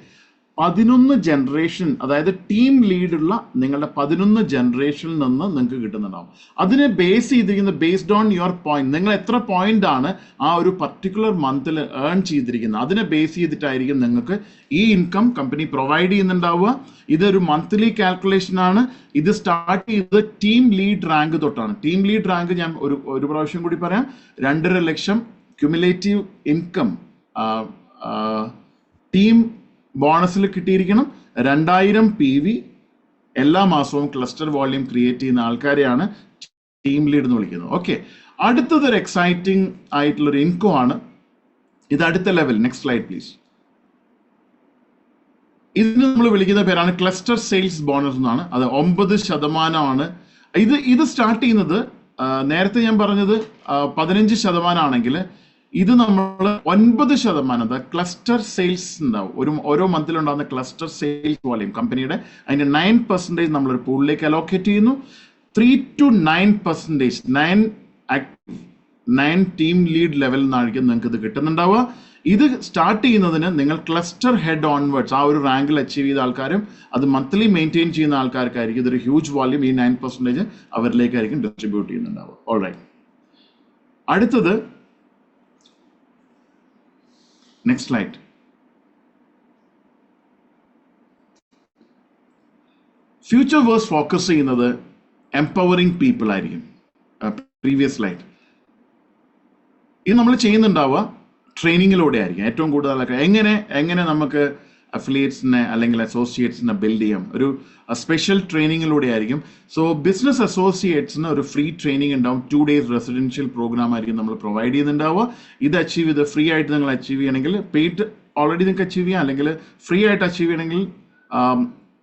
11 ജനറേഷൻ, അതായത് ടീം ലീഡുള്ള നിങ്ങളുടെ 11 ജനറേഷനിൽ നിന്ന് നിങ്ങൾക്ക് കിട്ടുന്നുണ്ടാവും. അതിനെ ബേസ് ചെയ്തിരിക്കുന്നത് ബേസ്ഡ് ഓൺ യുവർ പോയിന്റ്. നിങ്ങൾ എത്ര പോയിന്റ് ആണ് ആ ഒരു പർട്ടിക്കുലർ മന്തിൽ ഏൺ ചെയ്തിരിക്കുന്നത്, അതിനെ ബേസ് ചെയ്തിട്ടായിരിക്കും നിങ്ങൾക്ക് ഈ ഇൻകം കമ്പനി പ്രൊവൈഡ് ചെയ്യുന്നുണ്ടാവുക. ഇതൊരു മന്ത്ലി കാൽക്കുലേഷൻ ആണ്. ഇത് സ്റ്റാർട്ട് ചെയ്തത് ടീം ലീഡ് റാങ്ക് തൊട്ടാണ്. ടീം ലീഡ് റാങ്ക് ഞാൻ ഒരു പ്രാവശ്യം കൂടി പറയാം. 2.5 ലക്ഷം ക്യുമുലേറ്റീവ് ഇൻകം ടീം ബോണസിൽ കിട്ടിയിരിക്കണം. 2000 PV എല്ലാ മാസവും ക്ലസ്റ്റർ വോള്യൂം ക്രിയേറ്റ് ചെയ്യുന്ന ആൾക്കാരെയാണ് ടീം ലീഡ് എന്ന് വിളിക്കുന്നത്. ഓക്കെ, അടുത്തത് ഒരു എക്സൈറ്റിംഗ് ആയിട്ടുള്ളൊരു ഇൻകം ആണ്. ഇത് അടുത്ത ലെവൽ. Next slide please. ഇതിന് നമ്മൾ വിളിക്കുന്ന പേരാണ് ക്ലസ്റ്റർ സെയിൽസ് ബോണസ് എന്നാണ്. അത് 9% ഇത് സ്റ്റാർട്ട് ചെയ്യുന്നത്, നേരത്തെ ഞാൻ പറഞ്ഞത് 15% ആണെങ്കിൽ ഇത് നമ്മൾ 9% ക്ലസ്റ്റർ സെയിൽസ് ഉണ്ടാവും. ഓരോ മന്തിലുണ്ടാകുന്ന ക്ലസ്റ്റർ സെയിൽസ് വോളിയം കമ്പനിയുടെ അതിന്റെ 9% നമ്മളൊരു പൂളിലേക്ക് അലോക്കേറ്റ് ചെയ്യുന്നു. 3 to 9%, 9 ടീം ലീഡ് ലെവൽ എന്നായിരിക്കും നിങ്ങൾക്ക് ഇത് കിട്ടുന്നുണ്ടാവുക. ഇത് സ്റ്റാർട്ട് ചെയ്യുന്നതിന് നിങ്ങൾ ക്ലസ്റ്റർ ഹെഡ് ഓൺവേർഡ്സ് ആ ഒരു റാങ്കിൽ അച്ചീവ് ചെയ്ത ആൾക്കാരും അത് മന്ത്ലി മെയിൻറ്റെയിൻ ചെയ്യുന്ന ആൾക്കാർക്കായിരിക്കും ഇതൊരു ഹ്യൂജ് വോളിയം ഈ 9% അവരിലേക്കായിരിക്കും ഡിസ്ട്രിബ്യൂട്ട് ചെയ്യുന്നുണ്ടാവുക. ഓൾറൈറ്റ്, അടുത്തത് next slide. Futureverse focus ചെയ്യുന്നത് എംപവറിംഗ് പീപ്പിൾ ആയിരിക്കും. Previous slide. ഇത് നമ്മൾ ചെയ്യുന്നുണ്ടാവുക ട്രെയിനിങ്ങിലൂടെ ആയിരിക്കും. ഏറ്റവും കൂടുതൽ എങ്ങനെ നമുക്ക് അഫിലിയേറ്റ്സിനെ അല്ലെങ്കിൽ അസോസിയേറ്റ്സിനെ ബിൽഡ് ചെയ്യാം, ഒരു സ്പെഷ്യൽ ട്രെയിനിങ്ങിലൂടെ ആയിരിക്കും. സോ ബിസിനസ് അസോസിയേറ്റ്സിന് ഒരു ഫ്രീ ട്രെയിനിങ് ഉണ്ടാവും. 2 days റെസിഡൻഷ്യൽ പ്രോഗ്രാം ആയിരിക്കും നമ്മൾ പ്രൊവൈഡ് ചെയ്യുന്നുണ്ടാവുക. ഇത് അച്ചീവ് ചെയ്ത് ഫ്രീ ആയിട്ട് നിങ്ങൾ അച്ചീവ് ചെയ്യണമെങ്കിൽ, പെയ്ഡ് ഓൾറെഡി നിങ്ങൾക്ക് അച്ചീവ് ചെയ്യാം, അല്ലെങ്കിൽ ഫ്രീ ആയിട്ട് അച്ചീവ് ചെയ്യണമെങ്കിൽ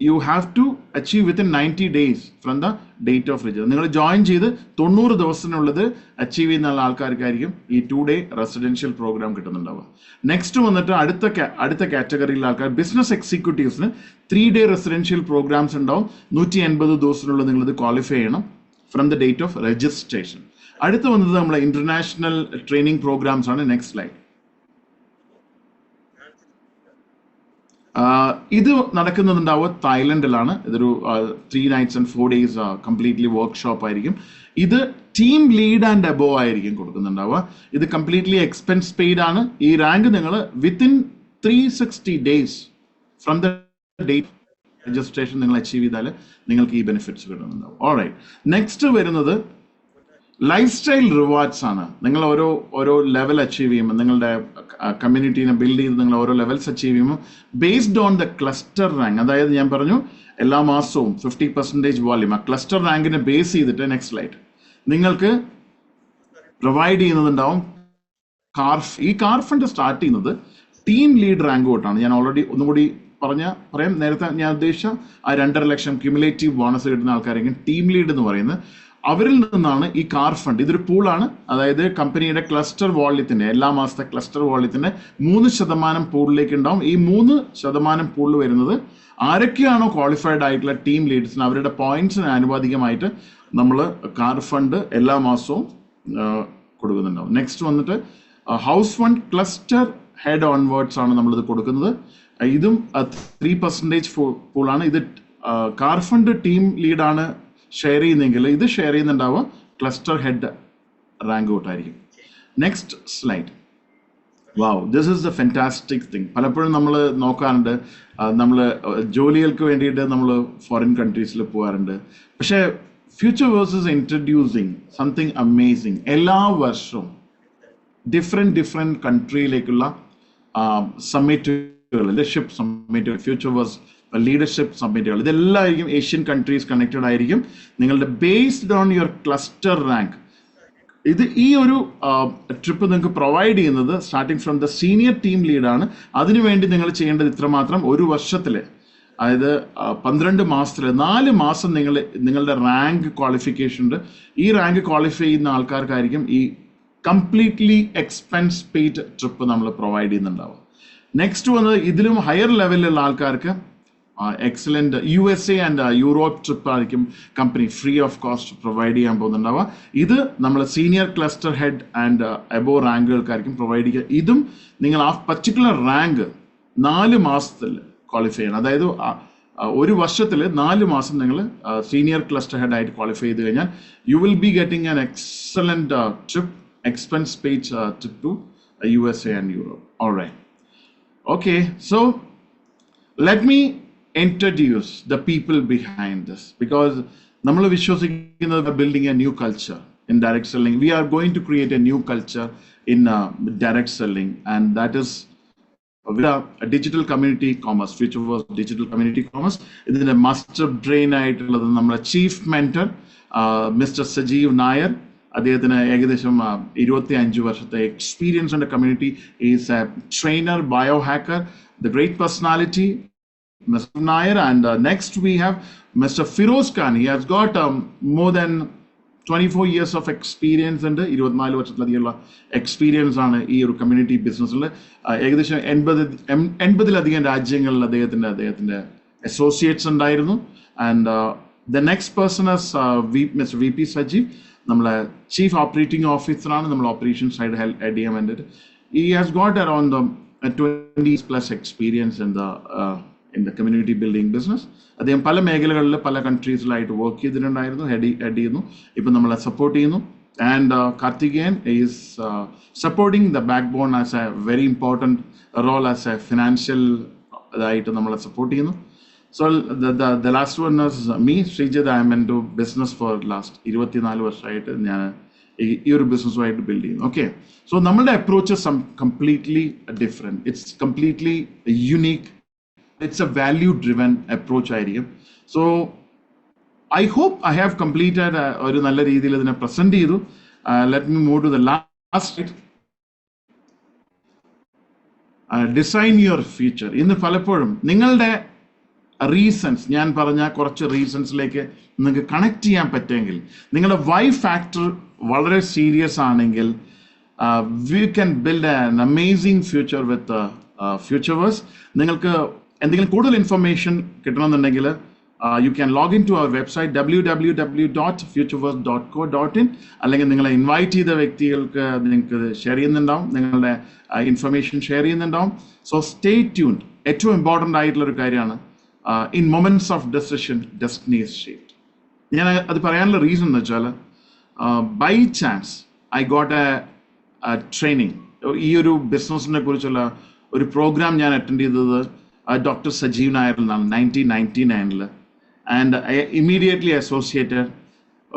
you have to achieve within 90 days from the date of registration. നിങ്ങൾ ജോയിൻ ചെയ്ത് 90 ദിവസത്തിനുള്ളത് അച്ചീവ് ചെയ്യുന്ന ആൾക്കാർക്കായിരിക്കും ഈ 2 day റെസിഡൻഷ്യൽ പ്രോഗ്രാം കിട്ടുന്നുണ്ടാവുക. നെക്സ്റ്റ് വന്നിട്ട് അടുത്ത കാറ്റഗറിയിലെ ആൾക്കാർ ബിസിനസ് എക്സിക്യൂട്ടീവ്സിന് 3 day റെസിഡൻഷ്യൽ പ്രോഗ്രാംസ് ഉണ്ടാവും. 180 ദിവസത്തിനുള്ളത് നിങ്ങളിത് ക്വാളിഫൈ ചെയ്യണം from the date of registration. അടുത്ത് വന്നത് നമ്മളെ ഇന്റർനാഷണൽ ട്രെയിനിങ് പ്രോഗ്രാംസ് ആണ്. Next slide. ഇത് നടക്കുന്നുണ്ടാവുക തായ്ലൻഡിലാണ്. ഇതൊരു 3 nights and 4 days completely workshop ആയിരിക്കും. ഇത് ടീം ലീഡ് ആൻഡ് അബോവ് ആയിരിക്കും കൊടുക്കുന്നുണ്ടാവുക. ഇത് കംപ്ലീറ്റ്ലി എക്സ്പെൻസ് പെയ്ഡ് ആണ്. ഈ റാങ്ക് നിങ്ങൾ within 360 days from the date registration നിങ്ങൾ അച്ചീവ് ചെയ്താൽ നിങ്ങൾക്ക് ഈ ബെനിഫിറ്റ്സ് കിട്ടുന്നുണ്ടാവും. ഓൾറൈറ്റ്, നെക്സ്റ്റ് വരുന്നത് ലൈഫ് സ്റ്റൈൽ റിവാർഡ്സ് ആണ്. നിങ്ങൾ ഓരോ ലെവൽ അച്ചീവ് ചെയ്യുമ്പോൾ, നിങ്ങളുടെ കമ്മ്യൂണിറ്റീനെ ബിൽഡ് ചെയ്ത് നിങ്ങൾ ഓരോ ലെവൽസ് അച്ചീവ് ചെയ്യുമ്പോൾ based on the cluster rank, അതായത് ഞാൻ പറഞ്ഞു എല്ലാ മാസവും 50% വോളിയം ആ ക്ലസ്റ്റർ റാങ്കിനെ ബേസ് ചെയ്തിട്ട് നെക്സ്റ്റ് സ്ലൈഡ് നിങ്ങൾക്ക് പ്രൊവൈഡ് ചെയ്യുന്നതുണ്ടാവും ഈ കാർ ഫണ്ട് സ്റ്റാർട്ട് ചെയ്യുന്നത് ടീം ലീഡ് റാങ്ക് തൊട്ടാണ്. ഞാൻ ഓൾറെഡി ഒന്നുകൂടി പറയാം. നേരത്തെ ഞാൻ ഉദ്ദേശിച്ച ആ 2.5 ലക്ഷം ക്യുമുലേറ്റീവ് ബോണസ് കിട്ടുന്ന ആൾക്കാരായിരിക്കും ടീം ലീഡ് എന്ന് പറയുന്നത്. അവരിൽ നിന്നാണ് ഈ കാർ ഫണ്ട്. ഇതൊരു പൂളാണ്. അതായത് കമ്പനിയുടെ ക്ലസ്റ്റർ വോള്യത്തിന്റെ എല്ലാ മാസത്തെ ക്ലസ്റ്റർ വോള്യത്തിന്റെ 3% പൂളിലേക്ക് ഉണ്ടാവും. ഈ 3% പൂളിൽ വരുന്നത് ആരൊക്കെയാണോ ക്വാളിഫൈഡ് ആയിട്ടുള്ള ടീം ലീഡേഴ്സിന് അവരുടെ പോയിന്റ്സിന് ആനുപാതികമായിട്ട് നമ്മൾ കാർ ഫണ്ട് എല്ലാ മാസവും കൊടുക്കുന്നുണ്ടാവും. നെക്സ്റ്റ് വന്നിട്ട് house fund cluster head onwards ആണ് നമ്മളിത് കൊടുക്കുന്നത്. ഇതും 3% പൂളാണ്. ഇത് കാർ ഫണ്ട് ടീം ലീഡാണ് ഷെയർ ചെയ്യുന്നെങ്കിൽ ഇത് ഷെയർ ചെയ്യുന്നുണ്ടാവുക ക്ലസ്റ്റർ ഹെഡ് റാങ്ക് തൊട്ടായിരിക്കും. Next slide. Wow, this is the fantastic thing. പലപ്പോഴും നമ്മൾ നോക്കാറുണ്ട്, നമ്മൾ ജോലികൾക്ക് വേണ്ടിയിട്ട് നമ്മൾ ഫോറിൻ കൺട്രീസിൽ പോകാറുണ്ട്. പക്ഷേ Futureverse is introducing something amazing. എല്ലാ വർഷവും ഡിഫറെൻറ്റ് കൺട്രിയിലേക്കുള്ള സമ്മിറ്റുകൾ, ലീഡർഷിപ്പ് സമ്മിറ്റുകൾ, ഫ്യൂച്ചർ വേഴ്സ് ലീഡർഷിപ്പ് സബ്മിറ്റുകൾ, ഇതെല്ലാമായിരിക്കും ഏഷ്യൻ കൺട്രീസ് കണക്റ്റഡ് ആയിരിക്കും. നിങ്ങളുടെ based on your cluster rank. ഇത് ഈ ഒരു ട്രിപ്പ് നിങ്ങൾക്ക് പ്രൊവൈഡ് ചെയ്യുന്നത് starting from the senior team ലീഡാണ്. അതിനുവേണ്ടി നിങ്ങൾ ചെയ്യേണ്ടത് ഇത്രമാത്രം: ഒരു വർഷത്തിൽ, അതായത് 12 മാസത്തിൽ 4 മാസം നിങ്ങളുടെ റാങ്ക് ക്വാളിഫിക്കേഷൻ ഉണ്ട്. ഈ റാങ്ക് ക്വാളിഫൈ ചെയ്യുന്ന ആൾക്കാർക്കായിരിക്കും ഈ കംപ്ലീറ്റ്ലി എക്സ്പെൻസ് പെയ്ഡ് ട്രിപ്പ് നമ്മൾ പ്രൊവൈഡ് ചെയ്യുന്നുണ്ടാവും. നെക്സ്റ്റ് വന്നത് ഇതിലും ഹയർ ലെവലിലുള്ള ആൾക്കാർക്ക് excellent USA and Europe trip ആയിരിക്കും company free of cost provide ചെയ്യാൻ പോകുന്നുണ്ടാവുക. ഇത് നമ്മൾ senior cluster head and above റാങ്കുകൾക്കായിരിക്കും പ്രൊവൈഡ് ചെയ്യുക. ഇതും നിങ്ങൾ ആ പർട്ടിക്കുലർ റാങ്ക് 4 മാസത്തിൽ ക്വാളിഫൈ ചെയ്യണം. അതായത് ഒരു വർഷത്തിൽ 4 മാസം നിങ്ങൾ സീനിയർ ക്ലസ്റ്റർ ഹെഡ് ആയിട്ട് ക്വാളിഫൈ ചെയ്ത് കഴിഞ്ഞാൽ you will be getting an excellent trip, expense paid trip to USA and Europe. Alright, okay. So let me introduce the people behind this, because നമ്മൾ വിശ്വസിക്കുന്നത് building a new culture in direct selling. We are going to create a new culture in direct selling, and that is with a digital community commerce, future was digital community commerce. ഇതിന്റെ master brain ആയിട്ടുള്ളത് നമ്മുടെ chief mentor mister Sajeev Nair. അദ്ദേഹത്തിന് ഏകദേശം 25 വർഷത്തെ experience ഉണ്ട് community. Is A trainer, bio hacker, the great personality, Mr. Nair. And next we have Mr. Firoz Khan. He has got more than 24 years of experience ഉണ്ട്, 24 വർഷത്തിലധികമുള്ള experience ആണ് ഈ ഒരു community ബിസിനസ്സിൽ. ഏകദേശം 80-ലധികം രാജ്യങ്ങളിൽ അദ്ദേഹത്തിന്റെ അസോസിയേറ്റ്സ് ഉണ്ടായിരുന്നു. And the next person mister VP Sajeev, നമ്മളെ ചീഫ് ഓപ്പറേറ്റിംഗ് ഓഫീസറാണ്, നമ്മൾ ഓപ്പറേഷൻ സൈഡ് ഹെഡ് ചെയ്യാൻ വേണ്ടിയിട്ട്. He has got around 20+ experience in the community building business. അദ്ദേഹം പല മേഖലകളിൽ പല കൺട്രീസിലായിട്ട് വർക്ക് ചെയ്തിട്ടുണ്ടായിരുന്നു, ഹെഡ് ചെയ്യുന്നു, ഇപ്പം നമ്മളെ സപ്പോർട്ട് ചെയ്യുന്നു. And Karthikeyan is supporting the backbone as a very important role as a financial ഇതായിട്ട് നമ്മളെ സപ്പോർട്ട് ചെയ്യുന്നു. So the last one is me Sreejith. I'm in to business for last 24 വർഷമായിട്ട് ഞാൻ ഈ ഒരു ബിസിനസ്സുമായിട്ട് ബിൽഡ് ചെയ്യുന്നു. ഓക്കെ, സോ നമ്മളുടെ approach completely different. It's completely unique. It's a value driven approach ആയിരിക്കും. So I hope I have completed ഒരു നല്ല രീതിയിൽ ഇതിനെ പ്രസന്റ് ചെയ്തു. Let me move to the last. Design your future. ഇന്ന് പലപ്പോഴും നിങ്ങളുടെ റീസൺസ്, ഞാൻ പറഞ്ഞ കുറച്ച് റീസൺസിലേക്ക് നിങ്ങൾക്ക് കണക്ട് ചെയ്യാൻ പറ്റുമെങ്കിൽ, നിങ്ങളുടെ വൈ ഫാക്ടർ വളരെ സീരിയസ് ആണെങ്കിൽ, we can build an amazing future with Futureverse. നിങ്ങൾക്ക് എന്തെങ്കിലും കൂടുതൽ ഇൻഫർമേഷൻ കിട്ടണമെന്നുണ്ടെങ്കിൽ you can log in to our website www.futureverse.co.in. അല്ലെങ്കിൽ നിങ്ങളെ ഇൻവൈറ്റ് ചെയ്ത വ്യക്തികൾക്ക് നിങ്ങൾക്ക് ഷെയർ ചെയ്യുന്നുണ്ടാവും, നിങ്ങളുടെ ഇൻഫർമേഷൻ ഷെയർ ചെയ്യുന്നുണ്ടാവും. So stay tuned. ഏറ്റവും ഇമ്പോർട്ടൻ്റ് ആയിട്ടുള്ളൊരു കാര്യമാണ്, in moments of decision destiny is shaped. ഞാൻ അത് പറയാനുള്ള റീസൺ എന്ന് വെച്ചാൽ, by chance I got a training. ഈ ഒരു ബിസിനസ്സിനെ കുറിച്ചുള്ള ഒരു പ്രോഗ്രാം ഞാൻ അറ്റൻഡ് ചെയ്തത് ഡോക്ടർ സജീവ് നായരിലാണ് 1999. ആൻഡ് ഐ ഇമ്മീഡിയറ്റ്ലി അസോസിയേറ്റഡ്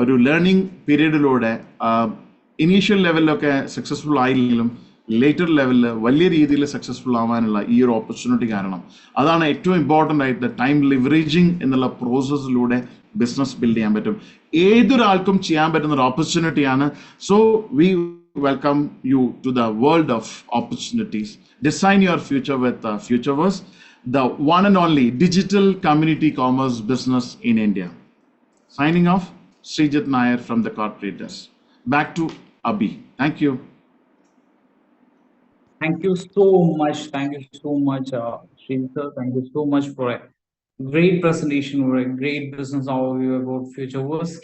ഒരു ലേണിംഗ് പീരീഡിലൂടെ ഇനീഷ്യൽ ലെവലിലൊക്കെ സക്സസ്ഫുൾ ആയില്ലെങ്കിലും ലേറ്റർ ലെവലിൽ വലിയ രീതിയിൽ സക്സസ്ഫുൾ ആവാനുള്ള ഈ ഒരു ഓപ്പർച്യൂണിറ്റി കാരണം. അതാണ് ഏറ്റവും ഇമ്പോർട്ടൻ്റ് ആയിട്ട്, ടൈം ലിവറേജിങ് എന്നുള്ള പ്രോസസ്സിലൂടെ ബിസിനസ് ബിൽഡ് ചെയ്യാൻ പറ്റും. ഏതൊരാൾക്കും ചെയ്യാൻ പറ്റുന്ന ഒരു ഓപ്പർച്യൂണിറ്റിയാണ്. So we welcome you to the world of opportunities. Design your future with Futureverse, the one and only digital community commerce business in India. Signing off, Srijit Nair from the Corporate Desk. Back to Abhi. Thank you. Thank you so much. Thank you so much, Srijit sir. Thank you so much for a great presentation, for a great business overview about FutureVerse.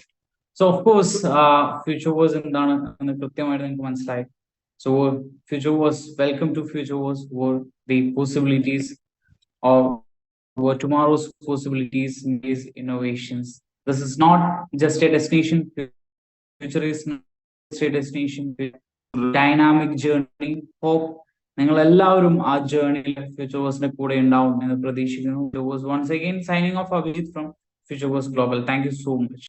So, of course, FutureVerse എന്താണ് എന്ന് കൃത്യമായിട്ട് നിങ്ങൾക്ക് മനസ്സിലായി. So, FutureVerse, welcome to FutureVerse, where the possibilities of what tomorrow's possibilities is innovations. This is not just a destination. Future is not just a destination. Dynamic journey. Hope നിങ്ങൾ എല്ലാവരും ആ ജേർണിയിൽ ഫ്യൂച്ചർവേഴ്സിന്റെ കൂടെ ഉണ്ടാവും എന്ന് പ്രതീക്ഷിക്കുന്നു. Once again signing off, Abhijit from FutureVerse Global. Thank you so much.